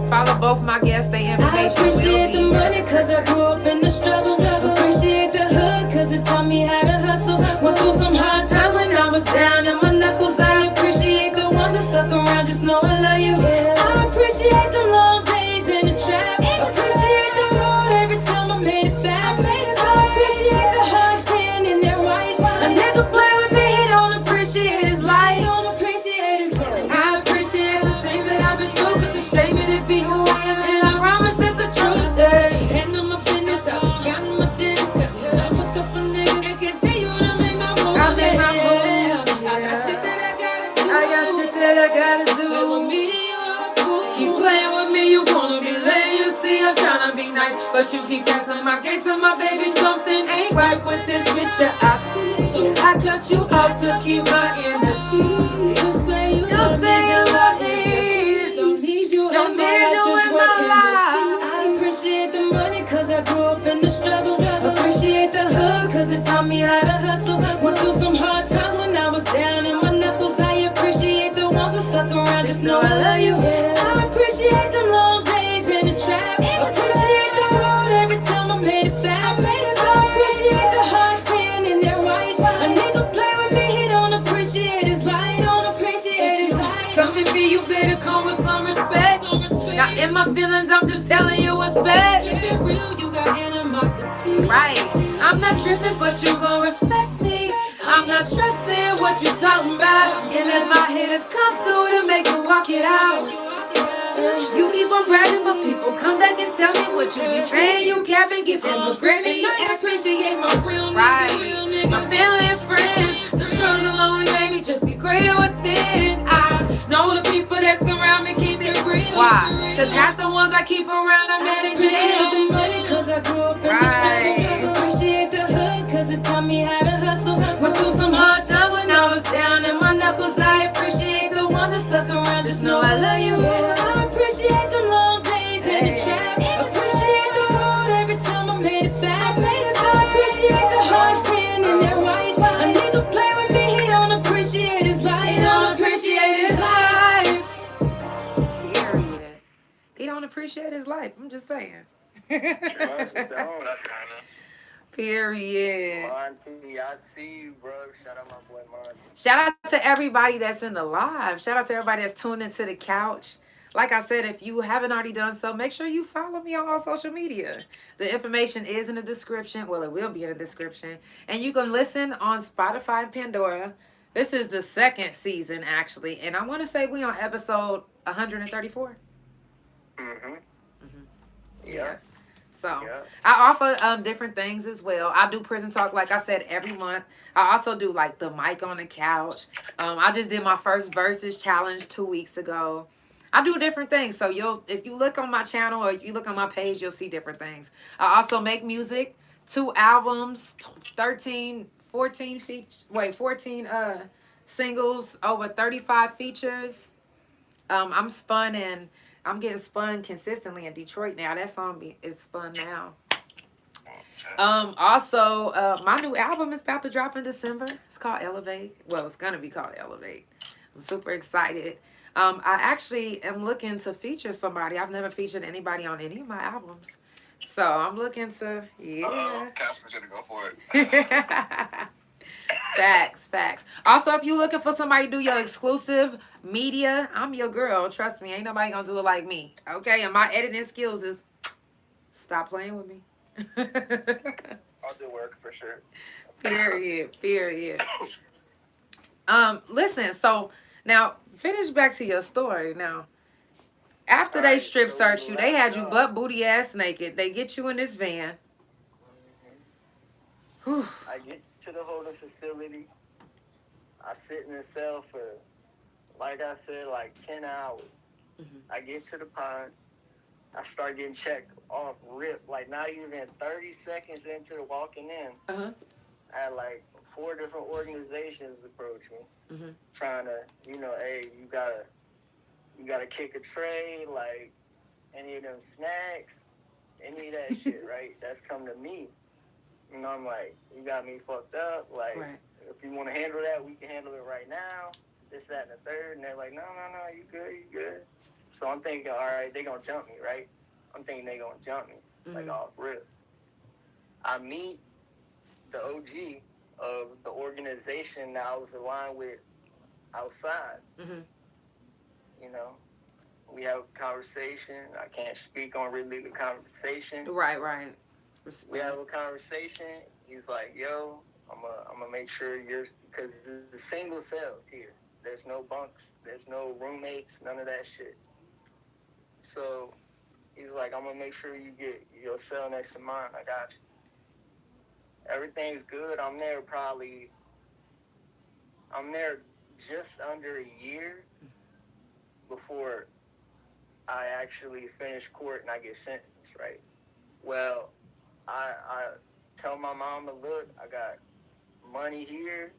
Follow both my guests, they information. I appreciate the money cause I grew up in the struggle. Appreciate the hood cause it taught me how to hustle. Went through some hard times when I was down in my knuckles. I appreciate the ones who stuck around, just know I love you. I appreciate the long days in the trap. Appreciate the road every time I made it back. I appreciate the hard tan in that white. A nigga play with me, he don't appreciate his life. And I appreciate the things that I've been through, cause it's shame to be who I am. And I promise it's the truth. Handle my business out, counting my days, cutting up a couple niggas and continue to make my moves. I got shit that I gotta do. Play with me, you are a fool. Keep playing with me, you wanna be lame. You see, I'm tryna be nice, but you keep testing my case and my baby. Something ain't right with this bitch, I see. So I cut you off to keep my energy. You say you love me, don't need you in my life, just work in the sea. I appreciate the money cause I grew up in the struggle. Appreciate the hood cause it taught me how to hustle. Went through some hard times when I was down in my knuckles. I appreciate the ones who stuck around, just know I love you. I appreciate the long days in the trap. Appreciate the road every time I made it back. I appreciate the hard tan in that white. A nigga play with me, he don't appreciate his life. Come with me, you better come with some respect. Not in my feelings, I'm just telling you what's bad. If it's real, you got animosity. Right. I'm not tripping, but you gon' respect me. I'm not stressing what you talking about. And let my hitters come through to make you walk it out. You keep on bragging, but people come back and tell me what you be saying. You capping, give him a grin, and I appreciate my real nigga, my family and friends. The struggle only made me just be greater within. I know the people that surround me keep it real. Why? Cause half the ones I keep around, I'm at a jail. The money cause I grew up in the struggle. Appreciate the hood cause it appreciate his life. I'm just saying. Period. Monty, I see you, bro. Shout out my boy Monty. Shout out to everybody that's in the live. Shout out to everybody that's tuned into the couch. Like I said, if you haven't already done so, make sure you follow me on all social media. The information is in the description. Well, it will be in the description. And you can listen on Spotify Pandora. This is the second season, actually. And I want to say we on episode 134. Yeah. So I offer different things as well. I do prison talk, like I said, every month. I also do like the mic on the couch. I just did my first versus challenge 2 weeks ago. I do different things. So if you look on my channel or if you look on my page, you'll see different things. I also make music, 2 albums, 14 singles, over 35 features. I'm getting spun consistently in Detroit now. That song is spun now. Also, my new album is about to drop in December. It's called Elevate. Well, it's going to be called Elevate. I'm super excited. I actually am looking to feature somebody. I've never featured anybody on any of my albums. So I'm looking to, Casper's going to go for it. Facts. Also, if you're looking for somebody to do your exclusive media, I'm your girl. Trust me, ain't nobody gonna do it like me. Okay, and my editing skills is stop playing with me. I'll do work for sure. Period. Listen, so now finish back to your story. Now, after they strip search you, they had you butt booty ass naked. They get you in this van. I get to the holding facility. I sit in the cell for, like I said, like 10 hours. I get to the pond. I start getting checked off rip. Like not even 30 seconds into the walking in, I had like 4 different organizations approach me, trying to, hey, you gotta kick a tray, like any of them snacks, any of that shit, right? That's come to me. And I'm like, you got me fucked up. Like, if you want to handle that, we can handle it right now. This, that, and the third. And they're like, no, you good. So I'm thinking, all right, they going to jump me, right? I'm thinking they going to jump me. Like, off rip. I meet the OG of the organization that I was aligned with outside. We have a conversation. I can't speak on really the conversation. Right. Respect. We have a conversation. He's like, yo, I'm gonna make sure because the single cells here. There's no bunks. There's no roommates. None of that shit. So he's like, I'm gonna make sure you get your cell next to mine. I got you. Everything's good. I'm there just under a year before I actually finish court and I get sentenced, right? Well, I tell my mama, look, I got money here.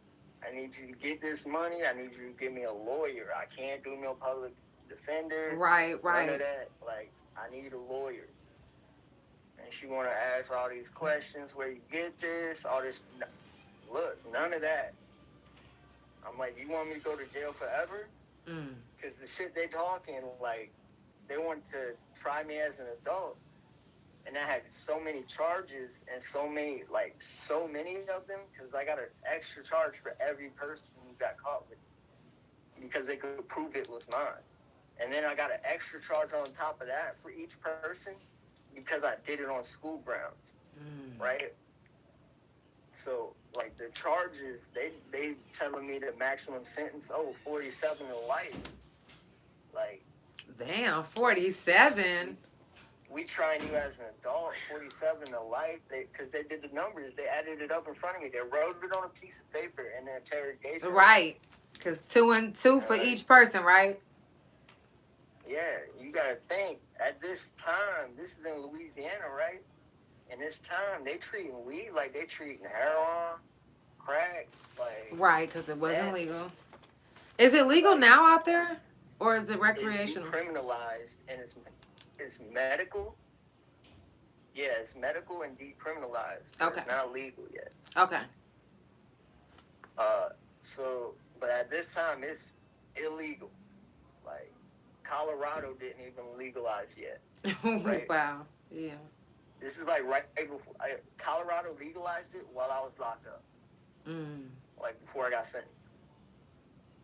I need you to get this money. I need you to give me a lawyer. I can't do no public defender. Right. None of that. Like, I need a lawyer. And she want to ask all these questions, where you get this, all this. Look, none of that. I'm like, you want me to go to jail forever? Because the shit they talking, like, they want to try me as an adult. And I had so many charges and so many of them, because I got an extra charge for every person who got caught with it, because they could prove it was mine. And then I got an extra charge on top of that for each person because I did it on school grounds, right? So, like, the charges, they telling me the maximum sentence, 47 to life. Like, damn, 47. We trying you as an adult, 47 to life, because they did the numbers. They added it up in front of me. They wrote it on a piece of paper in the interrogation. Right, because 2 and 2 for each person, right? Yeah, you got to think, at this time, this is in Louisiana, right? In this time, they treating weed like they treating heroin, crack, like... Right, because it wasn't legal. Is it legal now out there? Or is it recreational? It's decriminalized, and it's medical. Yeah, it's medical and decriminalized. Okay. It's not legal yet. Okay. So, but at this time, it's illegal. Like, Colorado didn't even legalize yet. Right. Wow. Yeah. This is like right before Colorado legalized it while I was locked up. Like before I got sentenced.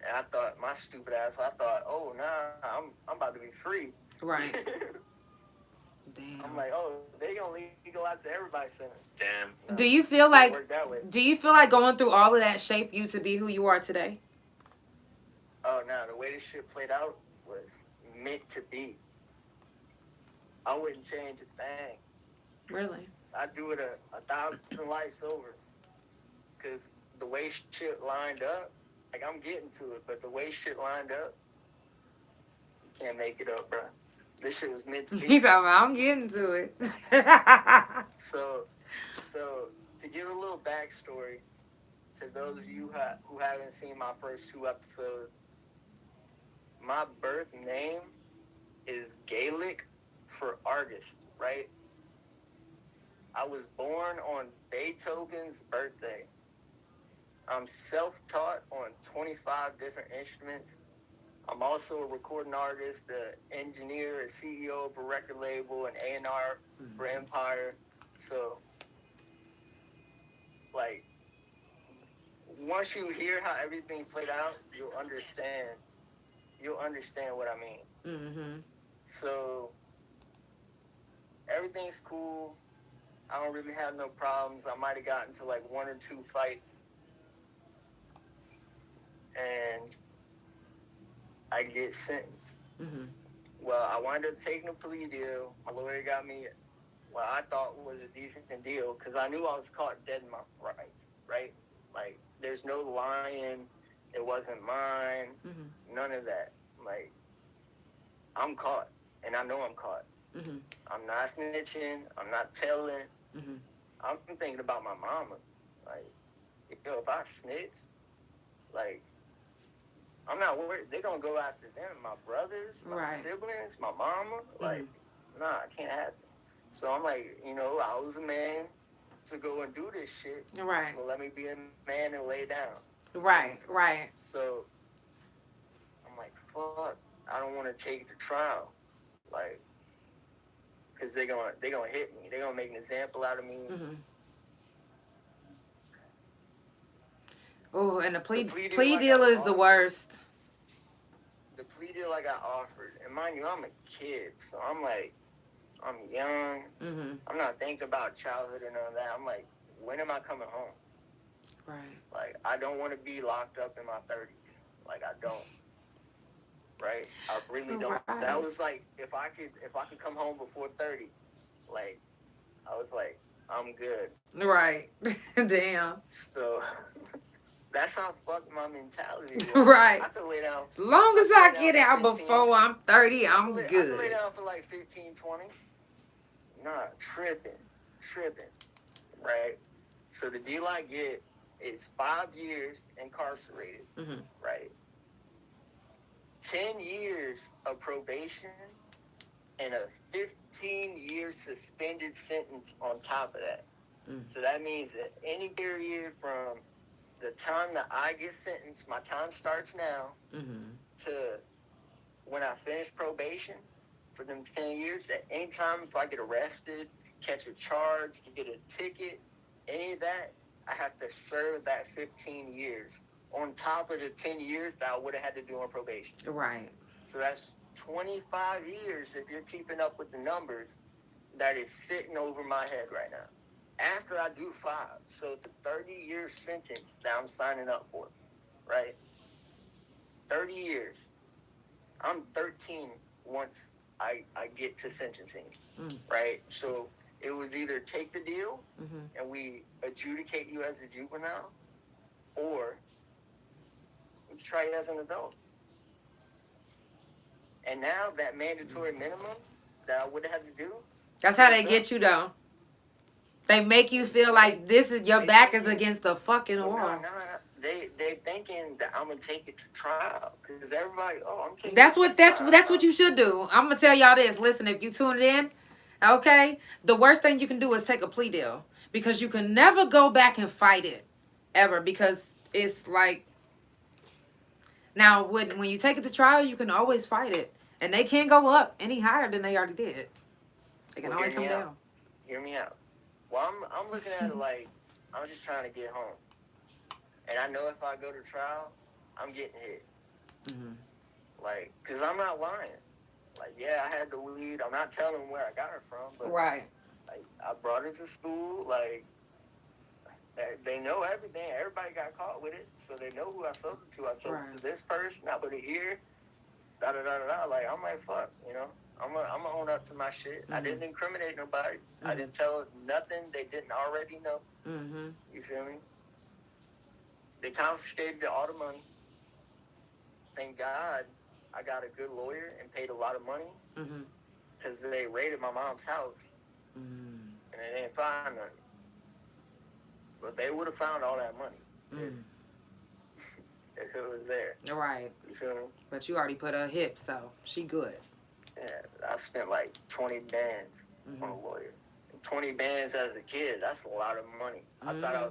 And I thought, my stupid ass, oh nah, I'm about to be free. Right. Damn. I'm like, oh, they gonna legalize to everybody's sentence. Damn. No, Do you feel like going through all of that shaped you to be who you are today? Oh no, the way this shit played out was meant to be. I wouldn't change a thing. Really? I'd do it a 1,000 lives over. Cause the way shit lined up, like I'm getting to it, but the way shit lined up, you can't make it up, bro. This shit was meant to be. He's talking about, I'm getting to it. So to give a little backstory to those of you who haven't seen my first 2 episodes, my birth name is Gaelic for artist, right? I was born on Beethoven's birthday. I'm self-taught on 25 different instruments. I'm also a recording artist, an engineer, a CEO of a record label, an A&R for Empire. So, like, once you hear how everything played out, you'll understand what I mean. Mm-hmm. So, everything's cool. I don't really have no problems. I might have gotten to like 1 or 2 fights. And I get sentenced. Mm-hmm. Well, I wound up taking a plea deal. My lawyer got me what I thought was a decent deal because I knew I was caught dead in my rights, right? Like, there's no lying. It wasn't mine. Mm-hmm. None of that. Like, I'm caught, and I know I'm caught. Mm-hmm. I'm not snitching. I'm not telling. Mm-hmm. I'm thinking about my mama. Like, yo, if I snitch, like, I'm not worried. They're going to go after them. My brothers, my siblings, my mama. Like, nah, I can't have it. So I'm like, I was a man to go and do this shit. Right. So let me be a man and lay down. Right. So I'm like, fuck, I don't want to take it to trial. Like, because they're gonna hit me. They're going to make an example out of me. Mm-hmm. Oh, and the plea deal is the worst. The plea deal I got offered, and mind you, I'm a kid, so I'm like, I'm young. Mm-hmm. I'm not thinking about childhood or none of that. I'm like, when am I coming home? Right. Like, I don't want to be locked up in my 30s. Like, I don't. Right? I really don't. Right. That was like, if I could come home before 30, like, I was like, I'm good. Right. Damn. So that's how fucked my mentality was. Right. I could lay down. As long as I get out before I'm 30, I'm good. I could lay down for like 15, 20. Nah, tripping. Right? So the deal I get is 5 years incarcerated. Mm-hmm. Right? 10 years of probation and a 15-year suspended sentence on top of that. Mm. So that means that any period from the time that I get sentenced, my time starts now, to when I finish probation for them 10 years, at any time if I get arrested, catch a charge, get a ticket, any of that, I have to serve that 15 years on top of the 10 years that I would have had to do on probation. Right. So that's 25 years, if you're keeping up with the numbers, that is sitting over my head right now. After I do 5. So it's a 30-year sentence that I'm signing up for, right? 30 years. I'm 13 once I get to sentencing, right? So it was either take the deal and we adjudicate you as a juvenile, or we try you as an adult. And now that mandatory minimum that I would have to do. That's how they get you, though. They make you feel like this is your back is against the fucking wall. No. They thinking that I'm gonna take it to trial because everybody. Oh, I'm taking. That's what you should do. I'm gonna tell y'all this. Listen, if you tuned in, okay, the worst thing you can do is take a plea deal because you can never go back and fight it ever because it's like. Now, when you take it to trial, you can always fight it. And they can't go up any higher than they already did. They can Well, only hear come me out. down. Hear me out. Well, I'm looking at it like I'm just trying to get home, and I know if I go to trial, I'm getting hit. Mm-hmm. Like, cause I'm not lying. Like, yeah, I had the weed. I'm not telling them where I got it from, but Right. like, I brought it to school. Like, they know everything. Everybody got caught with it, so they know who I sold it to. I sold it to this person. I put it here. Da da da da da. Like, I'm like, fuck, you know. I'm gonna own up to my shit. Mm-hmm. I didn't incriminate nobody. I didn't tell nothing they didn't already know. Mm-hmm. You feel me? They confiscated all the money. Thank God I got a good lawyer and paid a lot of money because they raided my mom's house and they didn't find nothing. But they would have found all that money if it was there. Right. You feel me? But you already put her hip, so she good. Yeah, I spent like 20 bands on a lawyer. 20 bands as a kid, that's a lot of money. I thought I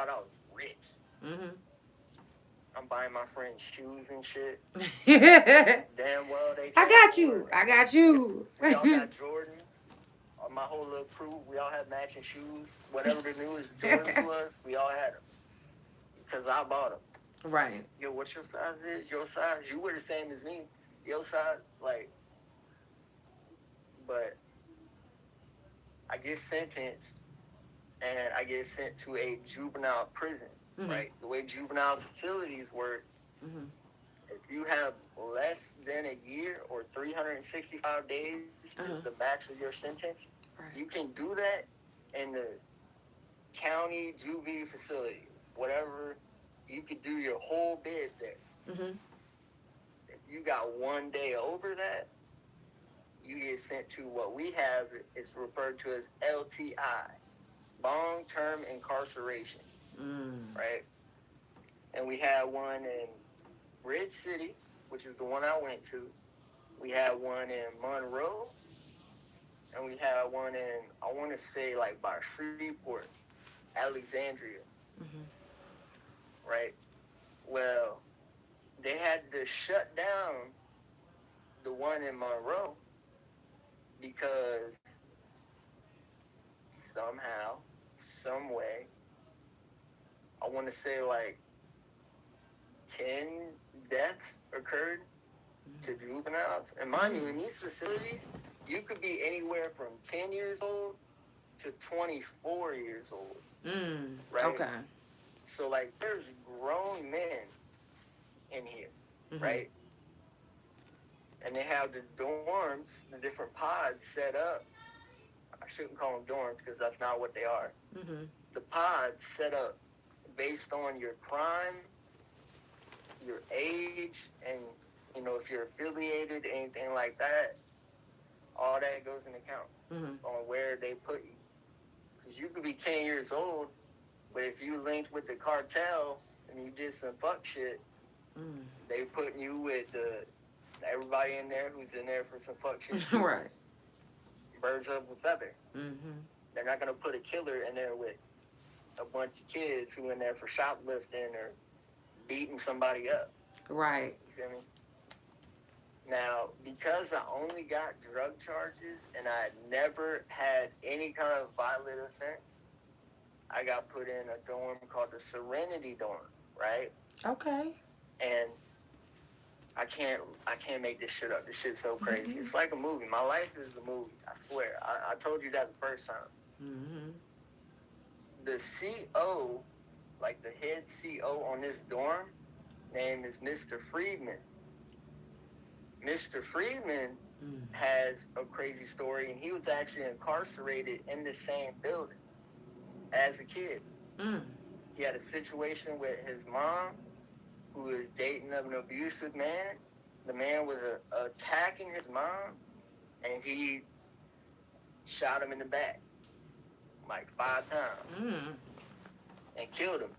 was rich. I'm buying my friends shoes and shit. Damn well they. I got you. I got you. We all got Jordans. My whole little crew, we all had matching shoes. Whatever the newest Jordans was, we all had them. Because I bought them. Right. Yo, what's your size is? Your size? You were the same as me. Your size, like. But I get sentenced, and I get sent to a juvenile prison, right? The way juvenile facilities work, if you have less than a year or 365 days is the max of your sentence, you can do that in the county juvie facility. Whatever, you could do your whole bid there. If you got 1 day over that, you get sent to what we have is referred to as LTI, long-term incarceration, right? And we had one in Bridge City, which is the one I went to. We had one in Monroe, and we had one in, I want to say, like by Shreveport, Alexandria, right? Well, they had to shut down the one in Monroe because somehow, some way, I want to say like 10 deaths occurred to juveniles. And mind you, in these facilities, you could be anywhere from 10 years old to 24 years old. Right? Okay. So, like, there's grown men in here, right? And they have the dorms, the different pods set up. I shouldn't call them dorms because that's not what they are. The pods set up based on your crime, your age, and, you know, if you're affiliated, anything like that, all that goes into account on where they put you. Because you could be 10 years old, but if you linked with the cartel and you did some fuck shit, they putting you with everybody in there who's in there for some fuck shit too. Right. Birds of a feather. They're not going to put a killer in there with a bunch of kids who in there for shoplifting or beating somebody up. Right. You feel me? Now, because I only got drug charges and I never had any kind of violent offense, I got put in a dorm called the Serenity Dorm, right? Okay. And I can't make this shit up. This shit's so crazy. It's like a movie. My life is a movie. I swear. I told you that the first time. The CO, like the head CO on this dorm, name is Mr. Friedman. Mr. Friedman has a crazy story, and he was actually incarcerated in the same building as a kid. He had a situation with his mom, who was dating an abusive man. The man was attacking his mom, and he shot him in the back like 5 times and killed him.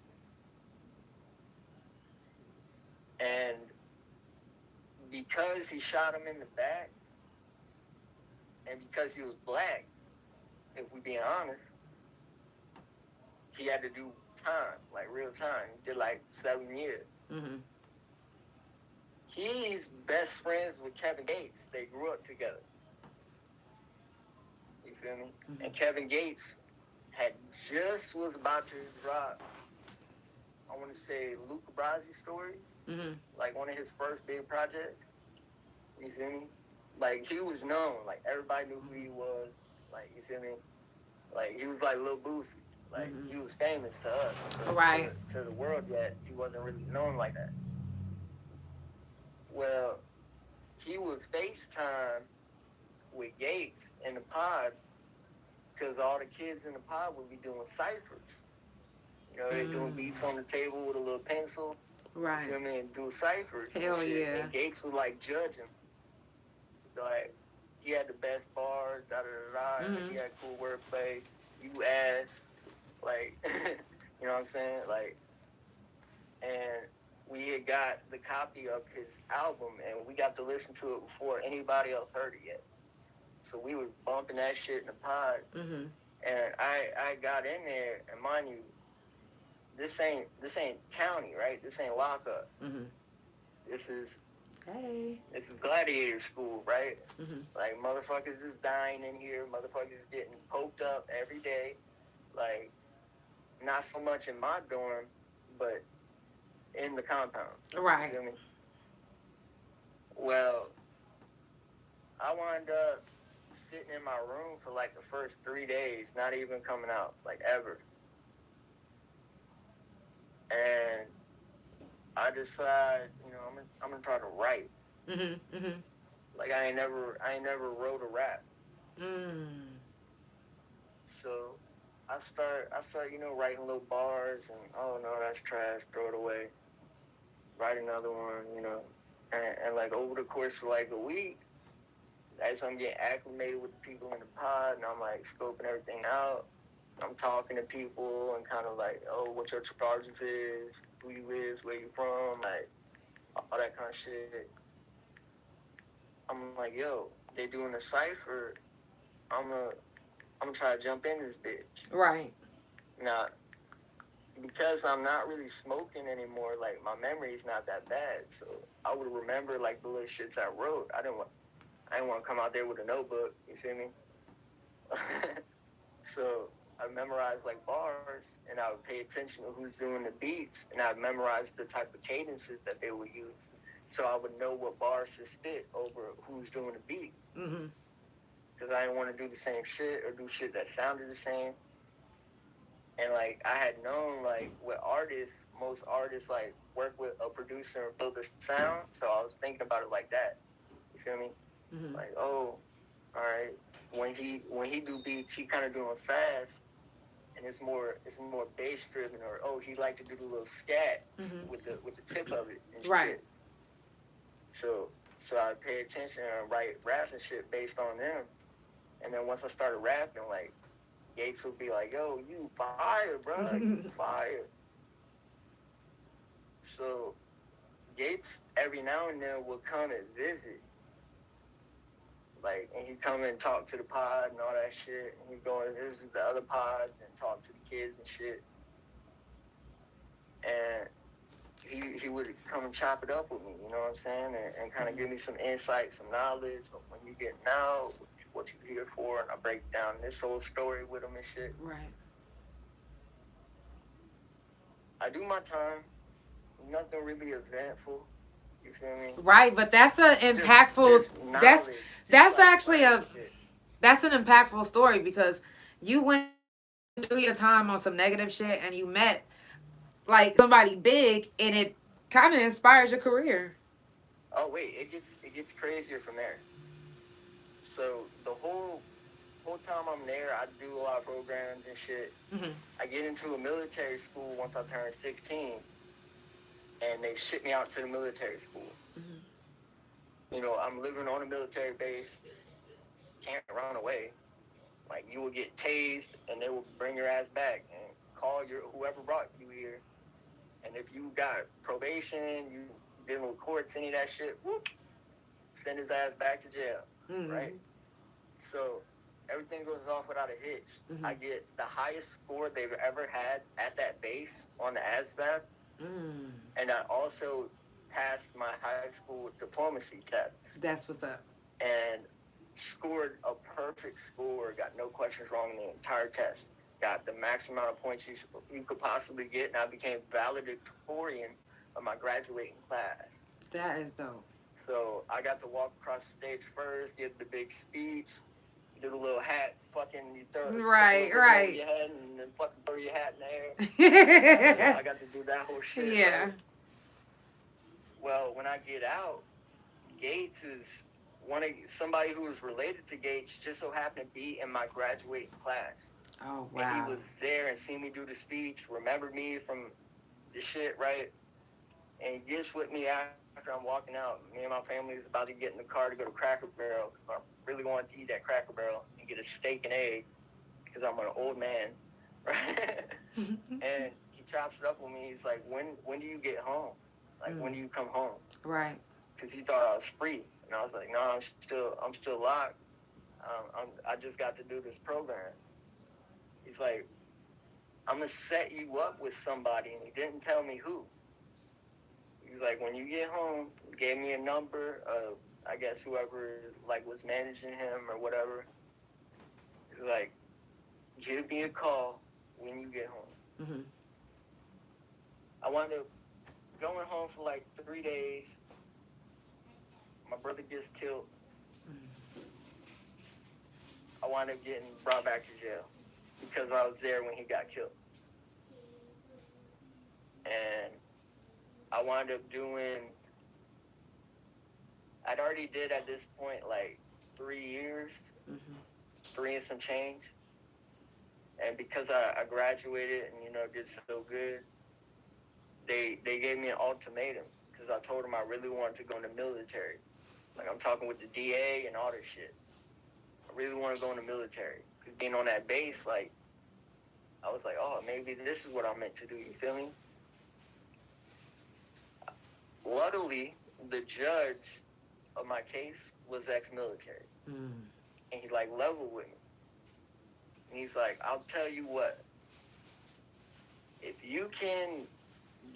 And because he shot him in the back, and because he was black, if we're being honest, he had to do time, like real time. He did like 7 years. he's best friends with Kevin Gates. They grew up together. You feel me? Mm-hmm. And Kevin Gates had just was about to drop, I want to say, Luca Brasi story, Mm-hmm. like one of his first big projects. You feel me? Like, he was known. Like, everybody knew who he was. Like, you feel me? Like, he was like Lil Boosie. Like, Mm-hmm. he was famous to us. But Right. to the world yet, he wasn't really known like that. Well, he would FaceTime with Gates in the pod because all the kids in the pod would be doing ciphers. You know, they're doing beats on the table with a little pencil. Right. You feel me? And do ciphers. Hell and shit. yeah. And Gates would like judge him. Like, he had the best bars, da da da da. Mm-hmm. He had cool wordplay. You ass, like, you know what I'm saying? Like, and we had got the copy of his album, and we got to listen to it before anybody else heard it yet. So we was bumping that shit in the pod, Mm-hmm. and I got in there, and mind you, this ain't county, right? This ain't lockup. Mm-hmm. This is Hey. gladiator school, right? Mm-hmm. Like, motherfuckers is dying in here. Motherfuckers getting poked up every day. Like, not so much in my dorm, but in the compound. Right. You feel me? Well, I wound up sitting in my room for like the first 3 days, not even coming out, like, ever. And I decided, you know, I'm gonna try to write. Mm-hmm. Mm-hmm. Like, I ain't never wrote a rap. Mm. So I start, you know, writing little bars, and oh no, that's trash, throw it away. Write another one, you know, and like over the course of like a week, as I'm getting acclimated with the people in the pod, and I'm like scoping everything out, I'm talking to people and kind of like, oh, what your charges is, who you is, where you from, like all that kind of shit. I'm like, yo, they doing a cipher. I'm gonna try to jump in this bitch. Right. Now, because I'm not really smoking anymore, like, my memory's not that bad, so I would remember, like, the little shits I wrote. I didn't want to come out there with a notebook, you feel me? So I memorized, like, bars, and I would pay attention to who's doing the beats, and I would memorize the type of cadences that they would use, so I would know what bars to spit over who's doing the beat. Mm-hmm. Because I didn't want to do the same shit or do shit that sounded the same. And, like, I had known, like, with artists, most artists, like, work with a producer and build the sound. So I was thinking about it like that. You feel me? Mm-hmm. Like, oh, all right. When he do beats, he kind of doing fast, and it's more bass driven. Or, oh, he like to do the little scat with the tip of it and Right. shit. So I pay attention and write raps and shit based on them. And then once I started rapping, like, Gates would be like, yo, you fire, bro. You fire. So Gates, every now and then, would come and visit. Like, and he'd come and talk to the pod and all that shit. And he'd go and visit the other pods and talk to the kids and shit. And he would come and chop it up with me, you know what I'm saying? And kind of give me some insight, some knowledge of when you getting out, what you're here for, and I break down this whole story with him and shit. Right. I do my time. Nothing really eventful. You feel me? Right, but that's an impactful. Just knowledge, that's like, actually shit. that's an impactful story because you went through your time on some negative shit and you met like somebody big and it kind of inspires your career. Oh wait, it gets crazier from there. So the whole time I'm there, I do a lot of programs and shit. Mm-hmm. I get into a military school once I turn 16, and they ship me out to the military school. Mm-hmm. You know, I'm living on a military base, can't run away. Like, you will get tased, and they will bring your ass back and call whoever brought you here. And if you got probation, you dealing with courts, any of that shit, whoop, send his ass back to jail, right? So everything goes off without a hitch. Mm-hmm. I get the highest score they've ever had at that base on the ASVAB. And I also passed my high school diplomacy test That's what's up. and scored a perfect score. Got no questions wrong in the entire test. Got the max amount of points you could possibly get, and I became valedictorian of my graduating class. That is dope. So I got to walk across the stage first, give the big speech, do the little hat, fucking you throw Right, over right. your head and then fucking throw your hat in the air. I got to do that whole shit. Yeah. Right? Well, when I get out, Gates is somebody who was related to Gates just so happened to be in my graduating class. Oh, wow. And he was there and seen me do the speech, remembered me from the shit, right? And he gets with me after I'm walking out. Me and my family is about to get in the car to go to Cracker Barrel. I really wanted to eat at Cracker Barrel and get a steak and egg because I'm an old man, right? And he chops it up with me. He's like, when do you get home? Like, when do you come home? Right. Because he thought I was free. And I was like, no, I'm still locked. I just got to do this program. He's like, I'm going to set you up with somebody. And he didn't tell me who. He's like, when you get home, he gave me a number of, I guess, whoever, like, was managing him or whatever. He's like, give me a call when you get home. Mm-hmm. I wound up going home for, like, 3 days. My brother gets killed. I wound up getting brought back to jail because I was there when he got killed. And I wound up I'd already did at this point like 3 years, 3 and some change. And because I graduated and, did so good, they gave me an ultimatum because I told them I really wanted to go in the military. Like, I'm talking with the DA and all this shit. I really want to go in the military. Because being on that base, like, I was like, oh, maybe this is what I'm meant to do. You feel me? Luckily, the judge of my case was ex-military. And he, like, leveled with me. And he's like, I'll tell you what. If you can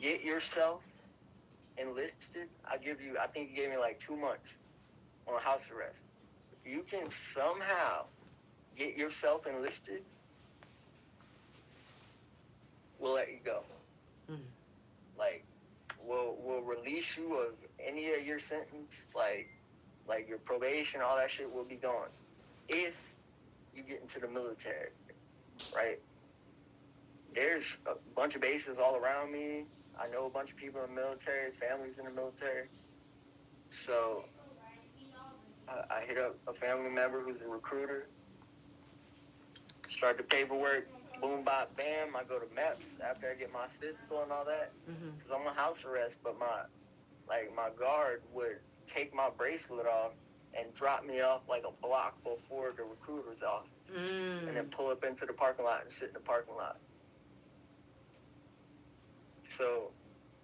get yourself enlisted, I think he gave me, like, 2 months on house arrest. If you can somehow get yourself enlisted, we'll let you go. Like, we'll release you of any of your sentence, like your probation, all that shit will be gone if you get into the military, right? There's a bunch of bases all around me. I know a bunch of people in the military, families in the military. So I hit up a family member who's a recruiter, start the paperwork, boom, bop, bam. I go to MEPS after I get my physical and all that, because I'm on house arrest, but my guard would take my bracelet off and drop me off like a block before the recruiter's office, and then pull up into the parking lot and sit in the parking lot. So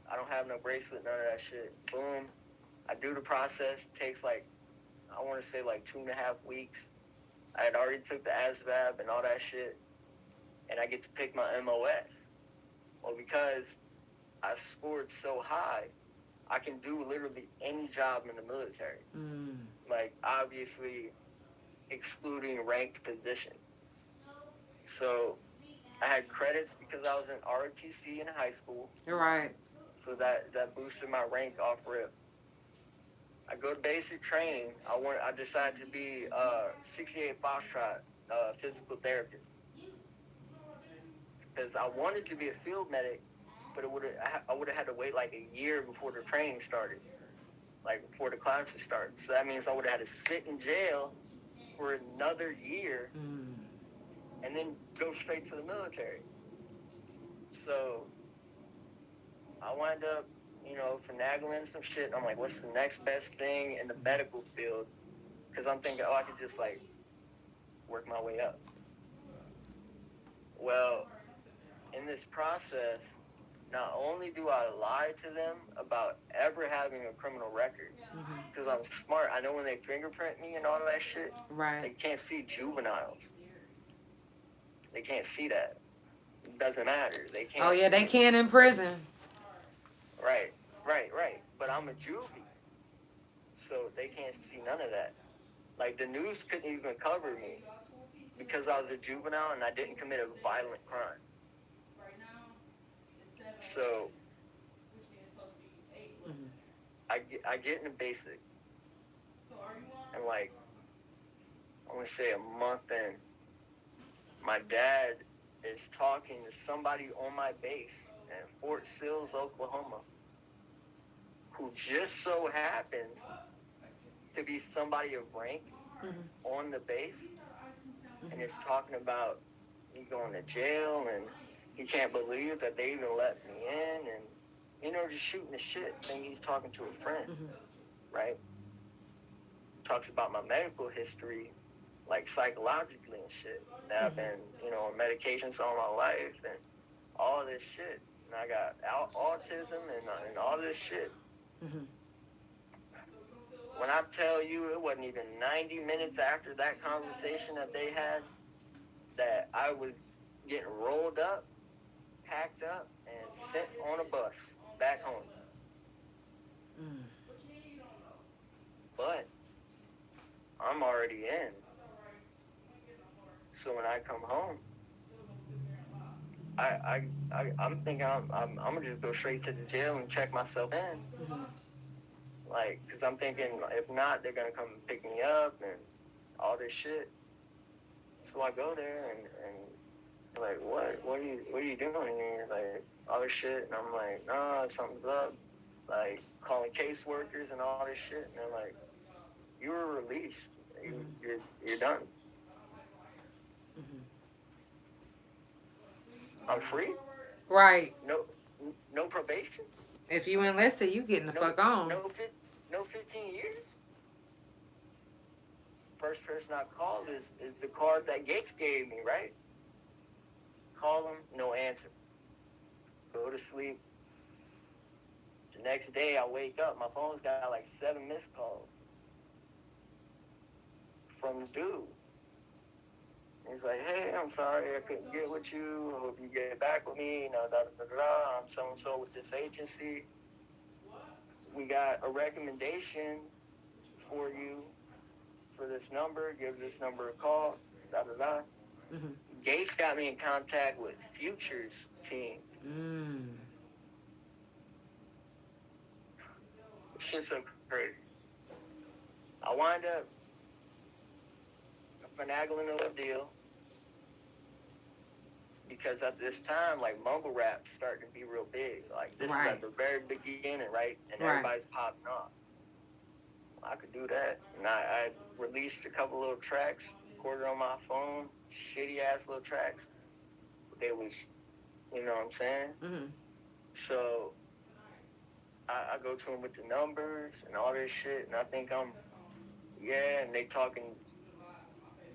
I don't have no bracelet, none of that shit. Boom. I do the process. Takes I want to say 2.5 weeks. I had already took the ASVAB and all that shit, and I get to pick my MOS. Well, because I scored so high, I can do literally any job in the military. Like, obviously, excluding ranked position. So I had credits because I was in ROTC in high school. Right. So that boosted my rank off rip. I go to basic training. I decided to be 68 Foxtrot physical therapist because I wanted to be a field medic, but I would have had to wait like a year before the training started, like before the classes started. So that means I would have had to sit in jail for another year and then go straight to the military. So I wind up, finagling some shit. I'm like, what's the next best thing in the medical field? Because I'm thinking, I could just, work my way up. Well, in this process, not only do I lie to them about ever having a criminal record, because I'm smart. I know when they fingerprint me and all of that shit, they can't see juveniles. They can't see that. It doesn't matter. They can't. Oh, yeah, they can in prison. Right. but I'm a juvie, so they can't see none of that. Like, the news couldn't even cover me because I was a juvenile and I didn't commit a violent crime. So I get in the basic, and like, I want to say a month in, my dad is talking to somebody on my base in Fort Sills, Oklahoma, who just so happens to be somebody of rank on the base, and is talking about me going to jail, and he can't believe that they even let me in, and, you know, just shooting the shit, thinking he's talking to a friend, right? Talks about my medical history, like psychologically and shit, that I've been, you know, on medications all my life, and all this shit, and I got autism and all this shit. When I tell you, it wasn't even 90 minutes after that conversation that they had that I was getting rolled up, packed up, and sent on a bus back home. But I'm already in. So when I come home, I'm thinking I'm gonna just go straight to the jail and check myself in. Like, because I'm thinking, if not, they're going to come and pick me up and all this shit. So I go there and like, what are you doing here? Like, all this shit. And I'm like, no, something's up. Like, calling caseworkers and all this shit. And they're like, you were released. You're done. I'm free. Right. No probation. If you enlisted, you getting the fuck on. No 15 years. First person I called is the card that Gates gave me, right? Call him, no answer. Go to sleep. The next day I wake up, my phone's got like 7 missed calls from the dude. He's like, hey, I'm sorry I couldn't get with you. I hope you get back with me. You know, I'm so-and-so with this agency. We got a recommendation for you for this number. Give this number a call. Gates got me in contact with Future's team. Shit's so crazy. I wind up finagling a little deal because at this time, like, mumble rap's starting to be real big. Like, this is at the very beginning, right? And everybody's popping off. I could do that. And I released a couple little tracks, recorded on my phone, shitty-ass little tracks. They was, you know what I'm saying? So I go to them with the numbers and all this shit, and I think I'm, and they talking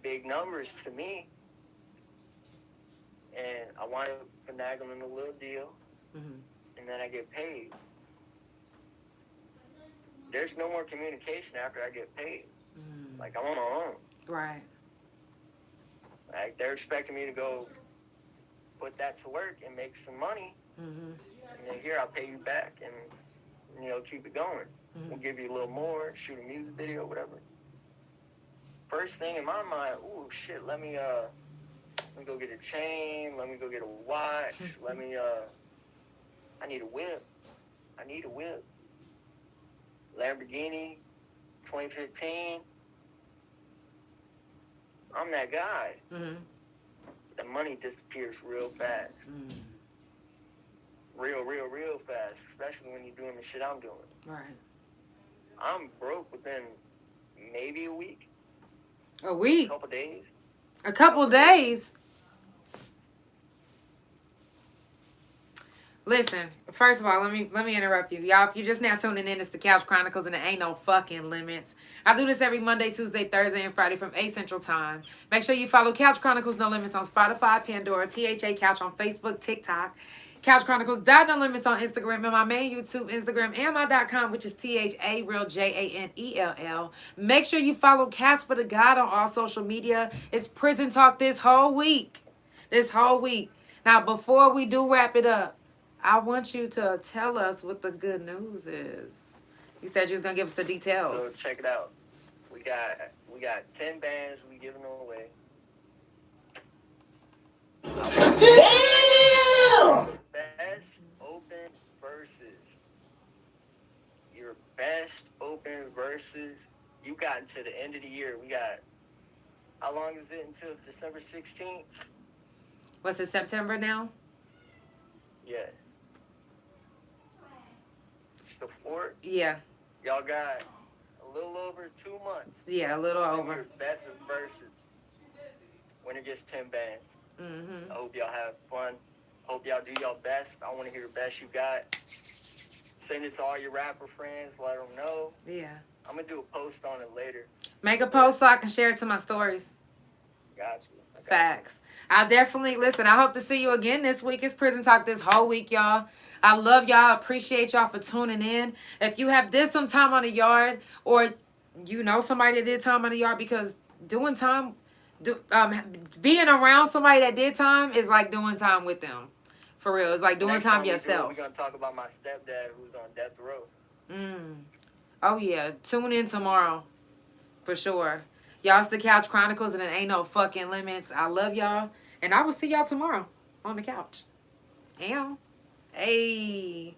big numbers to me. And I wind up finagling a little deal, and then I get paid. There's no more communication after I get paid. Like, I'm on my own. Right. Like, they're expecting me to go put that to work and make some money. And then here, I'll pay you back and, you know, keep it going. We'll give you a little more, shoot a music video, whatever. First thing in my mind, ooh, shit, let me go get a chain, let me go get a watch, I need a whip. Lamborghini, 2015. I'm that guy. The money disappears real fast. Real fast, especially when you're doing the shit I'm doing. Right. I'm broke within maybe a week. A week? A couple days. A couple days? Listen, first of all, let me interrupt you. Y'all, if you're just now tuning in, it's the Couch Chronicles, and there ain't no fucking limits. I do this every Monday, Tuesday, Thursday, and Friday from 8 Central Time. Make sure you follow Couch Chronicles No Limits on Spotify, Pandora, THA Couch on Facebook, TikTok, Couch Chronicles No Limits on Instagram, and my main YouTube, Instagram, and my .com, which is THA Real JANELL. Make sure you follow Casper the God on all social media. It's Prison Talk this whole week. Now, before we do wrap it up, I want you to tell us what the good news is. You said you was gonna give us the So details. check it out. We got 10 bands we giving them away. Damn! Best open verses. Your best open verses. You got into the end of the year. We got, how long is it until December 16th? What's it, September now? Yeah. It's the 4th. Yeah. Y'all got a little over 2 months. Yeah, a little Give over. your best verses. Winner gets 10 bands. Mm-hmm. I hope y'all have fun. Hope y'all do y'all best. I want to hear the best you got. Send it to all your rapper friends. Let them know. Yeah. I'm going to do a post on it later. Make a post so I can share it to my stories. Got you. I got Facts. I'll definitely listen. I hope to see you again this week. It's Prison Talk this whole week, y'all. I love y'all. Appreciate y'all for tuning in. If you have did some time on the yard, or you know somebody that did time on the yard, because doing time, being around somebody that did time is like doing time with them. For real, it's like doing Next time we do it, yourself. We're going to talk about my stepdad who's on death row. Oh yeah, tune in tomorrow, for sure. Y'all, it's the Couch Chronicles, and it ain't no fucking limits. I love y'all, and I will see y'all tomorrow on the couch. Hey.